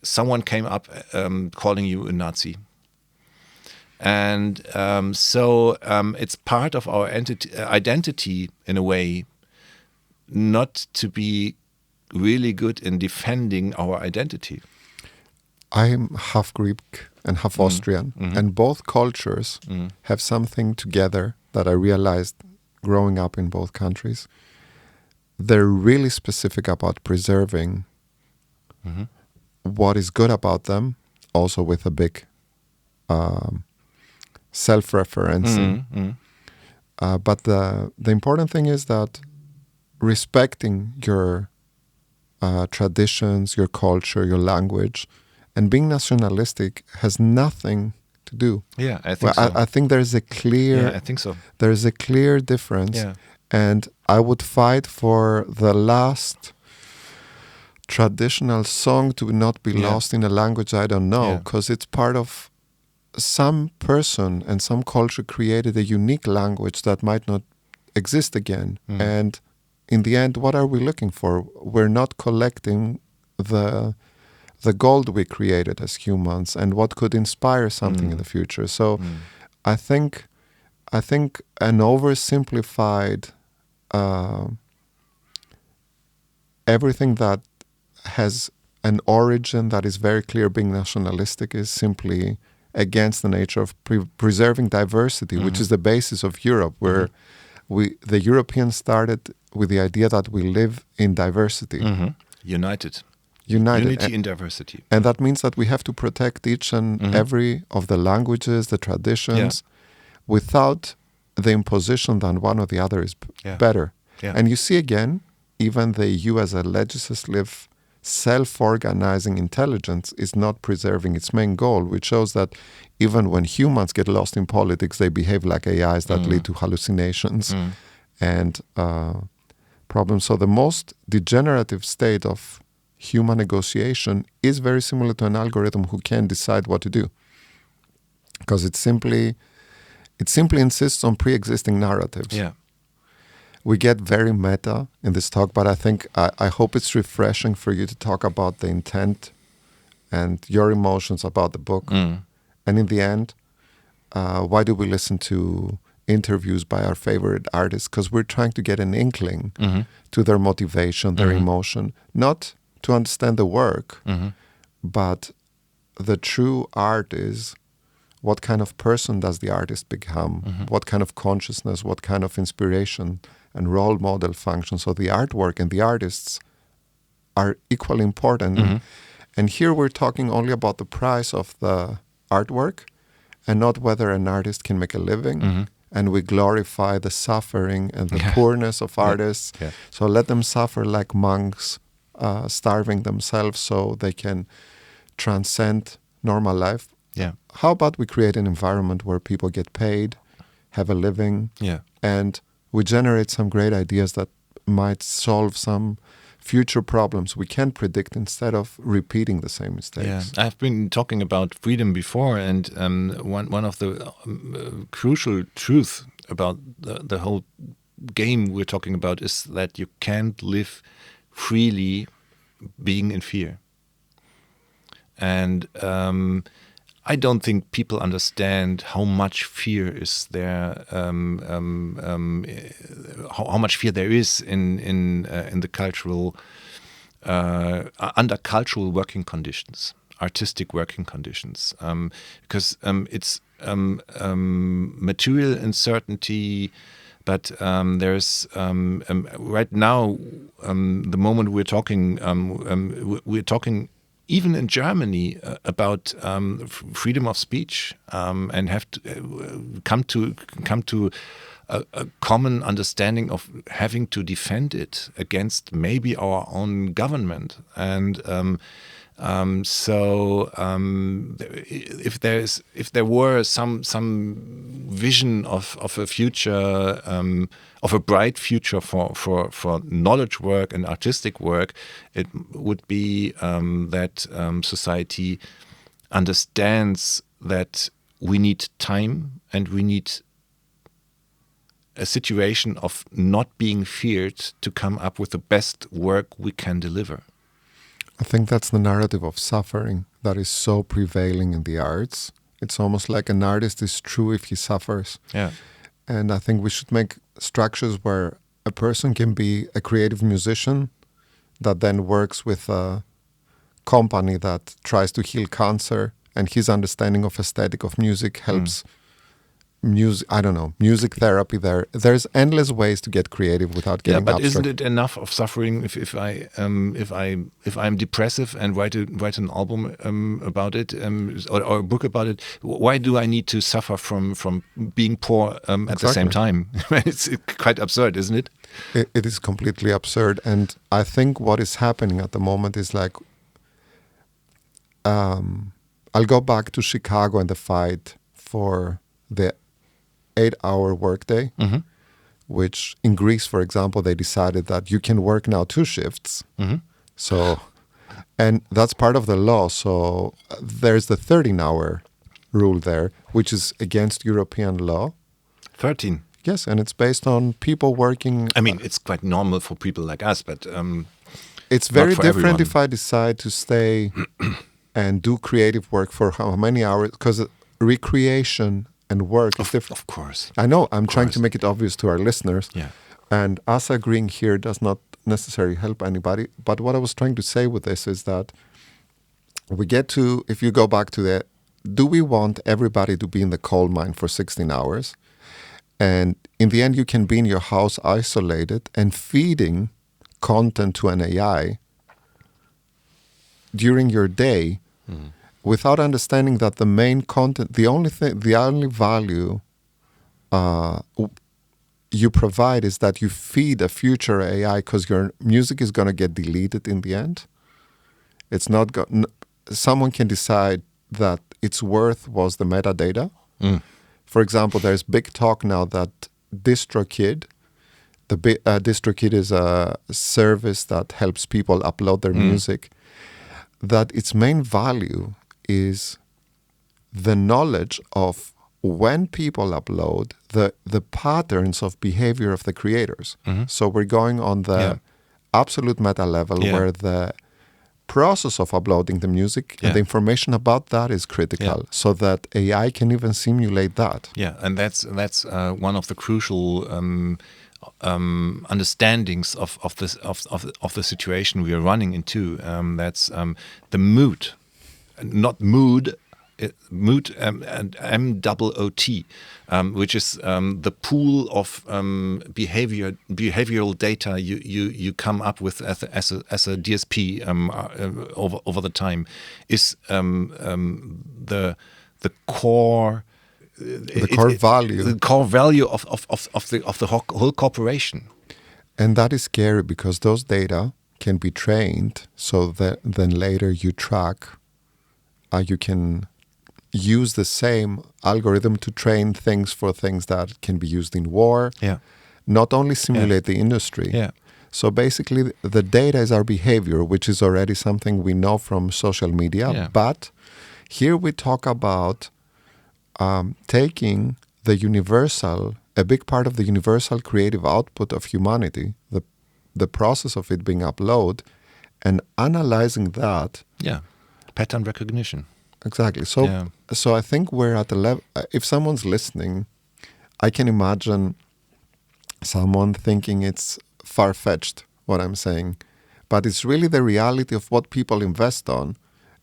[SPEAKER 2] someone came up calling you a Nazi. And so it's part of our identity in a way, not to be really good in defending our identity.
[SPEAKER 1] I'm half Greek and half Austrian, and both cultures have something together that I realized growing up in both countries. They're really specific about preserving what is good about them, also with a big self-referencing. But the important thing is that respecting your traditions, your culture, your language, and being nationalistic has nothing to do.
[SPEAKER 2] Yeah, I think so.
[SPEAKER 1] I think there's a clear.
[SPEAKER 2] Yeah, I think so.
[SPEAKER 1] There's a clear difference.
[SPEAKER 2] Yeah.
[SPEAKER 1] And I would fight for the last traditional song to not be lost in a language I don't know, because it's part of some person and some culture created a unique language that might not exist again. And in the end, what are we looking for? We're not collecting the gold we created as humans and what could inspire something in the future. So I think an oversimplified everything that has an origin that is very clear, being nationalistic, is simply against the nature of preserving diversity, which is the basis of Europe, where the Europeans started with the idea that we live in diversity.
[SPEAKER 2] United.
[SPEAKER 1] Unity
[SPEAKER 2] in diversity.
[SPEAKER 1] And that means that we have to protect each and every of the languages, the traditions, without the imposition that one or the other is better.
[SPEAKER 2] Yeah.
[SPEAKER 1] And you see again, even the EU as a legislative, self-organizing intelligence is not preserving its main goal, which shows that even when humans get lost in politics, they behave like AIs that lead to hallucinations and problems. So the most degenerative state of human negotiation is very similar to an algorithm who can decide what to do, because it simply insists on pre-existing narratives.
[SPEAKER 2] Yeah.
[SPEAKER 1] We get very meta in this talk, but I hope it's refreshing for you to talk about the intent and your emotions about the book. And in the end, why do we listen to interviews by our favorite artists? Because we're trying to get an inkling to their motivation, their emotion, not to understand the work, but the true art is what kind of person does the artist become, what kind of consciousness, what kind of inspiration and role model function. So the artwork and the artists are equally important. And here we're talking only about the price of the artwork and not whether an artist can make a living. And we glorify the suffering and the poorness of artists. So let them suffer like monks, starving themselves so they can transcend normal life. How about we create an environment where people get paid, have a living, and we generate some great ideas that might solve some future problems we can predict instead of repeating the same mistakes.
[SPEAKER 2] I've been talking about freedom before, and one of the crucial truths about the whole game we're talking about is that you can't live freely being in fear. And I don't think people understand how much fear is there, how much fear there is in the cultural, under cultural working conditions, artistic working conditions, because it's material uncertainty, But there's right now, the moment we're talking even in Germany about freedom of speech, and have to come to a common understanding of having to defend it against maybe our own government. And if there were some vision of a future, of a bright future for knowledge work and artistic work, it would be that society understands that we need time and we need a situation of not being feared to come up with the best work we can deliver.
[SPEAKER 1] I think that's the narrative of suffering that is so prevailing in the arts. It's almost like an artist is true if he suffers.
[SPEAKER 2] Yeah.
[SPEAKER 1] And I think we should make structures where a person can be a creative musician that then works with a company that tries to heal cancer, and his understanding of aesthetic of music helps music therapy there. There's endless ways to get creative without getting
[SPEAKER 2] but
[SPEAKER 1] abstract.
[SPEAKER 2] Isn't it enough of suffering if I'm depressive and write an album about it, or a book about it? Why do I need to suffer from being poor at the same time? It's quite absurd, isn't it?
[SPEAKER 1] It is completely absurd, and I think what is happening at the moment is like, I'll go back to Chicago and the fight for the 8-hour workday, which in Greece, for example, they decided that you can work now 2 shifts. So, and that's part of the law. So there's the 13-hour rule there, which is against European law.
[SPEAKER 2] 13.
[SPEAKER 1] Yes, and it's based on people working.
[SPEAKER 2] I mean, it's quite normal for people like us, but
[SPEAKER 1] it's very different
[SPEAKER 2] everyone.
[SPEAKER 1] if I decide to stay and do creative work for how many hours, because recreation and work is different.
[SPEAKER 2] Of course.
[SPEAKER 1] I know, I'm trying to make it obvious to our listeners.
[SPEAKER 2] Yeah.
[SPEAKER 1] And us agreeing here does not necessarily help anybody. But what I was trying to say with this is that we get to, if you go back to do we want everybody to be in the coal mine for 16 hours? And in the end, you can be in your house isolated and feeding content to an AI during your day, without understanding that the main content, the only value you provide is that you feed a future AI, because your music is going to get deleted in the end. It's not someone can decide that its worth was the metadata. For example, there's big talk now that DistroKid is a service that helps people upload their music, that its main value is the knowledge of when people upload, the patterns of behavior of the creators. So we're going on the absolute meta level where the process of uploading the music and the information about that is critical, so that AI can even simulate that.
[SPEAKER 2] Yeah, and that's one of the crucial understandings of the situation we are running into. That's the mood, not mood. Mood and MOOT, which is the pool of behavioral data you come up with as a DSP over the time, is the core.
[SPEAKER 1] The core value.
[SPEAKER 2] The core value of the whole corporation.
[SPEAKER 1] And that is scary, because those data can be trained so that then later you track, you can use the same algorithm to train things for things that can be used in war. Not only simulate the industry. So basically the data is our behavior, which is already something we know from social media. But here we talk about taking the universal, a big part of the universal creative output of humanity, the process of it being uploaded, and analyzing that.
[SPEAKER 2] Pattern recognition.
[SPEAKER 1] Exactly. So I think we're at the level, if someone's listening, I can imagine someone thinking it's far-fetched, what I'm saying. But it's really the reality of what people invest on.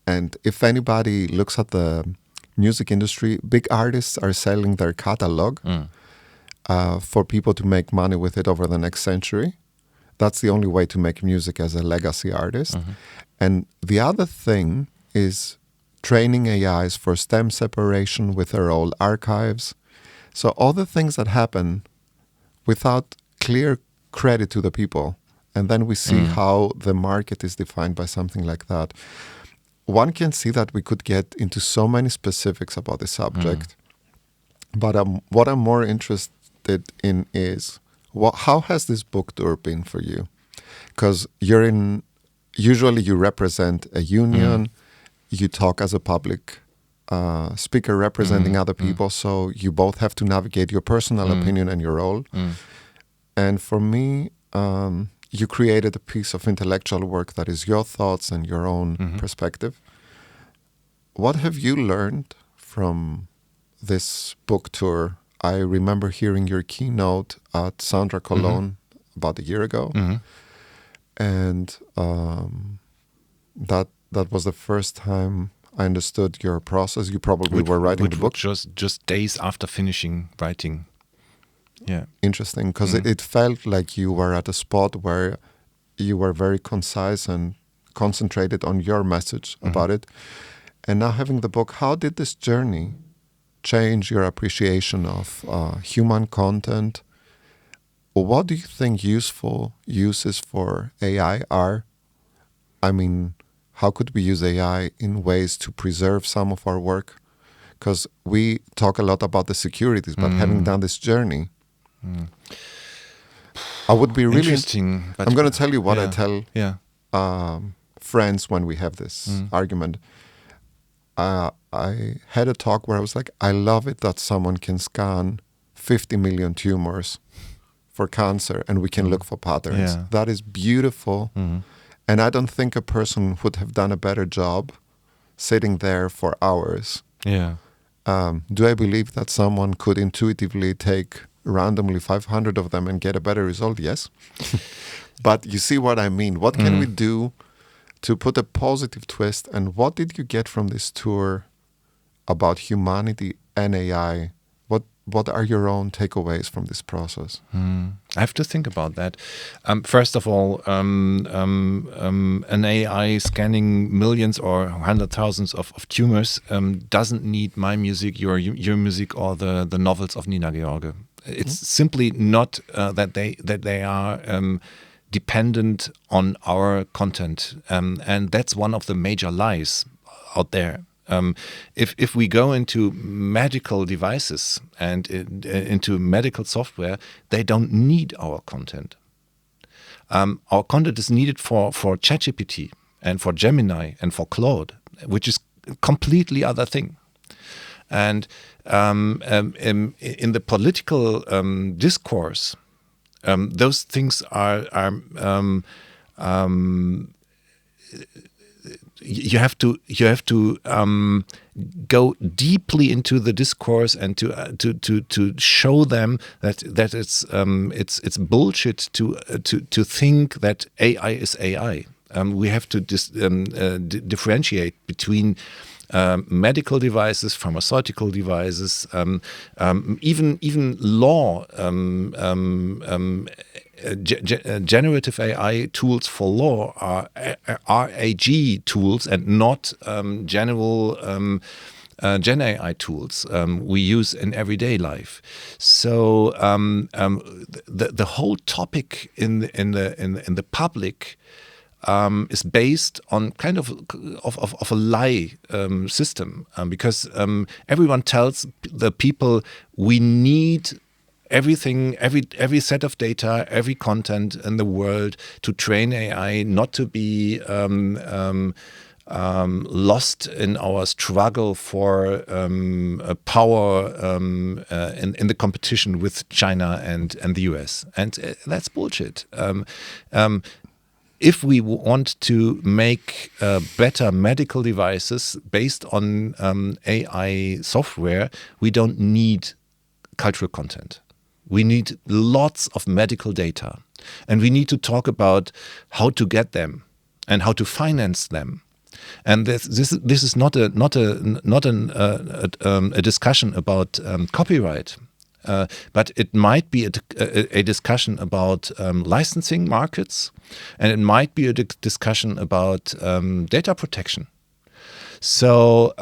[SPEAKER 1] And if anybody looks at the music industry, big artists are selling their catalog. for people to make money with it over the next century. That's the only way to make music as a legacy artist. And the other thing is training AIs for stem separation with their old archives. So all the things that happen without clear credit to the people. And then we see how the market is defined by something like that. One can see that we could get into so many specifics about the subject. But what I'm more interested in is how has this book tour been for you? Because usually you represent a union, you talk as a public speaker representing other people, so you both have to navigate your personal opinion and your role. And for me, you created a piece of intellectual work that is your thoughts and your own perspective. What have you learned from this book tour? I remember hearing your keynote at Soundtrack Cologne about a year ago. And that was the first time I understood your process. You probably were writing the book.
[SPEAKER 2] Just days after finishing writing. Yeah.
[SPEAKER 1] Interesting, because it felt like you were at a spot where you were very concise and concentrated on your message about it. And now having the book, how did this journey change your appreciation of human content? What do you think useful uses for AI are? I mean, how could we use AI in ways to preserve some of our work? Because we talk a lot about the securities, but having done this journey, I would be really
[SPEAKER 2] interesting.
[SPEAKER 1] I'm going to tell you what I tell friends when we have this argument. I had a talk where I was like, I love it that someone can scan 50 million tumors for cancer and we can look for patterns.
[SPEAKER 2] Yeah.
[SPEAKER 1] That is beautiful. And I don't think a person would have done a better job sitting there for hours.
[SPEAKER 2] Yeah.
[SPEAKER 1] Do I believe that someone could intuitively take randomly 500 of them and get a better result? Yes. But you see what I mean. What can we do to put a positive twist? And what did you get from this tour about humanity and AI? What are your own takeaways from this process?
[SPEAKER 2] I have to think about that. First of all, an AI scanning millions or 100,000s of tumors doesn't need my music, your music, or the novels of Nina George. It's simply not that they are dependent on our content, and that's one of the major lies out there. If we go into medical devices and into medical software, they don't need our content. Our content is needed for ChatGPT and for Gemini and for Claude, which is a completely other thing. And in the political discourse, those things are you have to go deeply into the discourse and to show them that it's bullshit to think that AI is AI. We have to differentiate between medical devices, pharmaceutical devices, even law. Generative AI tools for law are RAG tools and not general Gen AI tools we use in everyday life. So the whole topic in the public is based on kind of a lie system, because everyone tells the people we need everything, every set of data, every content in the world to train AI, not to be lost in our struggle for power in the competition with China and the US. And that's bullshit. If we want to make better medical devices based on AI software, we don't need cultural content. We need lots of medical data, and we need to talk about how to get them and how to finance them. And this is not a discussion about copyright. but it might be a discussion about licensing markets, and it might be a discussion about data protection. So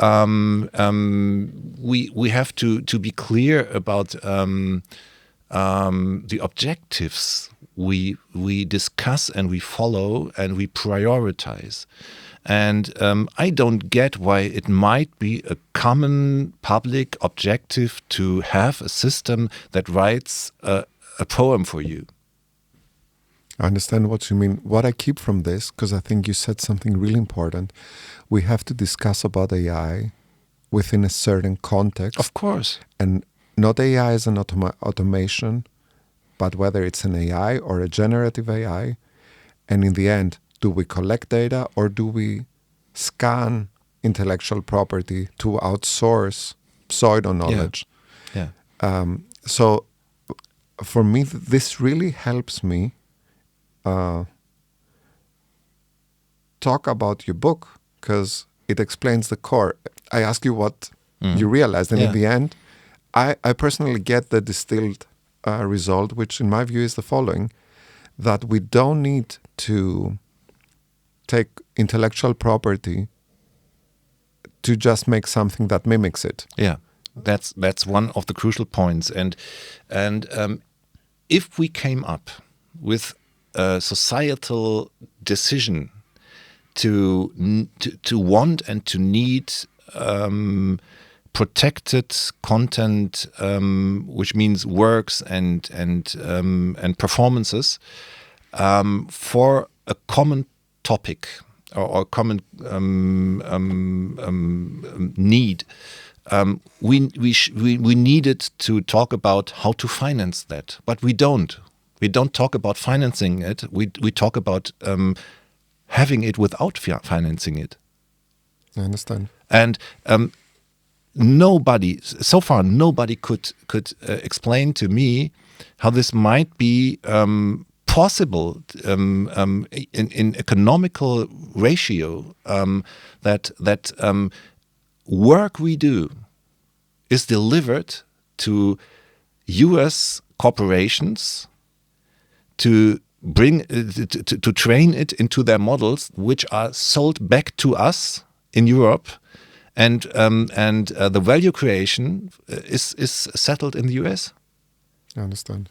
[SPEAKER 2] we have to be clear about the objectives we discuss and we follow and we prioritize. And I don't get why it might be a common public objective to have a system that writes a poem for you.
[SPEAKER 1] I understand what you mean. What I keep from this, because I think you said something really important, we have to discuss about AI within a certain context.
[SPEAKER 2] Of course.
[SPEAKER 1] And not AI as an automation, but whether it's an AI or a generative AI. And in the end, do we collect data or do we scan intellectual property to outsource pseudo knowledge?
[SPEAKER 2] Yeah.
[SPEAKER 1] So for me, this really helps me talk about your book, because it explains the core. I ask you what you realized, and in the end, I personally get the distilled result, which in my view is the following: that we don't need to take intellectual property to just make something that mimics it.
[SPEAKER 2] Yeah, that's one of the crucial points. And if we came up with a societal decision to want and to need protected content, which means works and performances, for a common topic or common need, we needed to talk about how to finance that, but we don't. We don't talk about financing it. We talk about having it without financing it.
[SPEAKER 1] I understand.
[SPEAKER 2] And nobody could explain to me how this might be possible in economical ratio, that work we do is delivered to US corporations to bring to train it into their models, which are sold back to us in Europe, and the value creation is settled in the US.
[SPEAKER 1] I understand.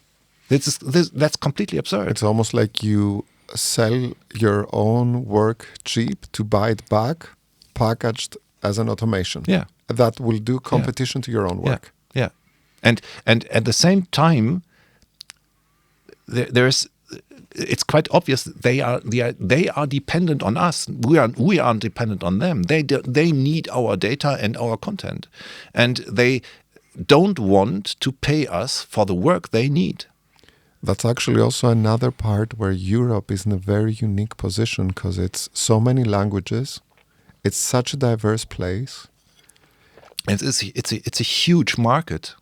[SPEAKER 2] That's completely absurd.
[SPEAKER 1] It's almost like you sell your own work cheap to buy it back, packaged as an automation.
[SPEAKER 2] Yeah,
[SPEAKER 1] that will do competition to your own work.
[SPEAKER 2] Yeah. And at the same time, it's quite obvious they are dependent on us. We aren't dependent on them. They need our data and our content, and they don't want to pay us for the work they need.
[SPEAKER 1] That's actually also another part where Europe is in a very unique position, because it's so many languages. It's such a diverse place.
[SPEAKER 2] It's a huge market.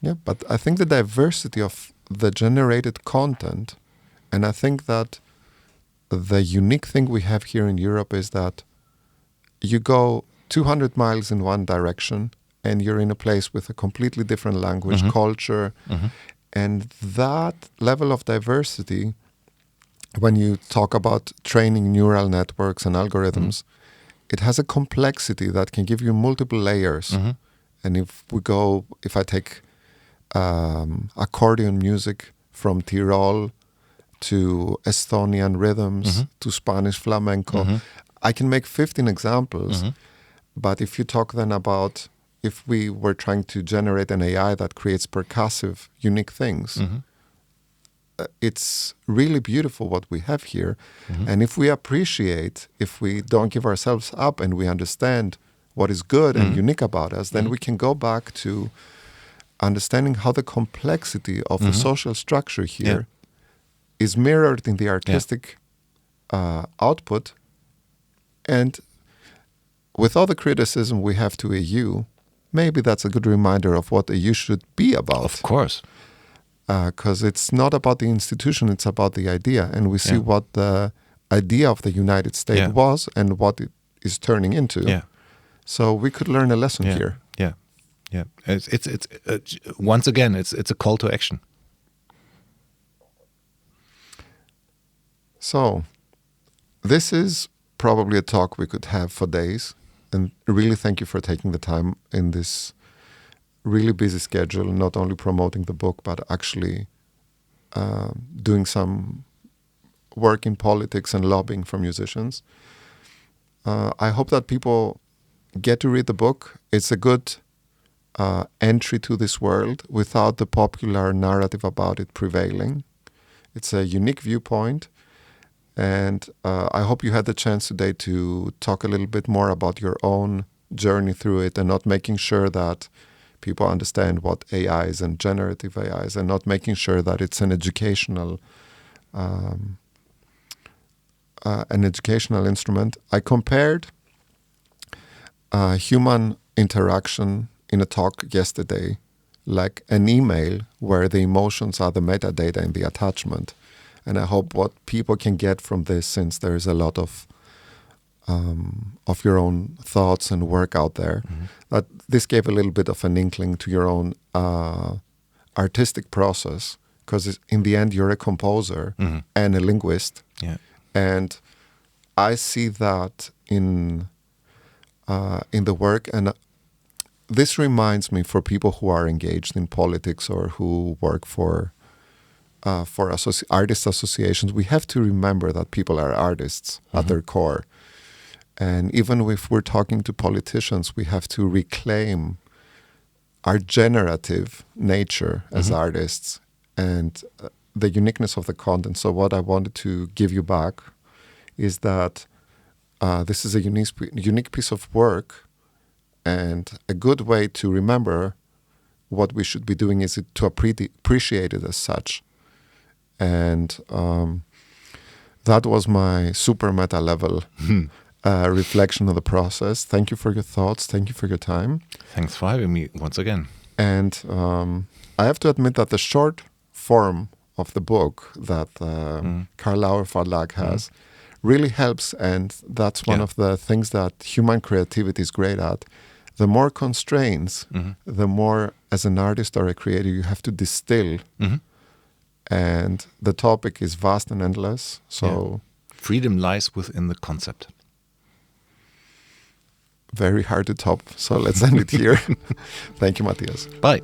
[SPEAKER 1] Yeah, but I think the diversity of the generated content, and I think that the unique thing we have here in Europe is that you go 200 miles in one direction and you're in a place with a completely different language, culture, and that level of diversity, when you talk about training neural networks and algorithms, it has a complexity that can give you multiple layers. And if I take accordion music from Tyrol to Estonian rhythms to Spanish flamenco, I can make 15 examples. But if you talk then about if we were trying to generate an AI that creates percussive, unique things, it's really beautiful what we have here. And if we appreciate, if we don't give ourselves up and we understand what is good and unique about us, then we can go back to understanding how the complexity of the social structure here is mirrored in the artistic output. And with all the criticism we have to EU, maybe that's a good reminder of what EU should be about.
[SPEAKER 2] Of course.
[SPEAKER 1] Because it's not about the institution, it's about the idea. And we see what the idea of the United States was and what it is turning into. So we could learn a lesson here.
[SPEAKER 2] Yeah, it's once again, it's a call to action.
[SPEAKER 1] So, this is probably a talk we could have for days, and really thank you for taking the time in this really busy schedule, not only promoting the book, but actually doing some work in politics and lobbying for musicians. I hope that people get to read the book. It's a good entry to this world without the popular narrative about it prevailing. It's a unique viewpoint. And I hope you had the chance today to talk a little bit more about your own journey through it, and not making sure that people understand what AI is and generative AI is, and not making sure that it's an educational instrument. I compared human interaction in a talk yesterday like an email where the emotions are the metadata in the attachment. And I hope what people can get from this, since there is a lot of your own thoughts and work out there, that this gave a little bit of an inkling to your own artistic process, because in the end you're a composer and a linguist.
[SPEAKER 2] Yeah.
[SPEAKER 1] And I see that in the work, and this reminds me, for people who are engaged in politics or who work for artist associations, we have to remember that people are artists at their core. And even if we're talking to politicians, we have to reclaim our generative nature as artists and the uniqueness of the content. So what I wanted to give you back is that this is a unique piece of work, and a good way to remember what we should be doing is to appreciate it as such. And that was my super meta level reflection of the process. Thank you for your thoughts. Thank you for your time.
[SPEAKER 2] Thanks for having me once again.
[SPEAKER 1] And I have to admit that the short form of the book that Carlauer Verlag has really helps. And that's one of the things that human creativity is great at. The more constraints, the more, as an artist or a creator, you have to distill. And the topic is vast and endless. So
[SPEAKER 2] freedom lies within the concept.
[SPEAKER 1] Very hard to top. So let's end it here. Thank you, Matthias.
[SPEAKER 2] Bye.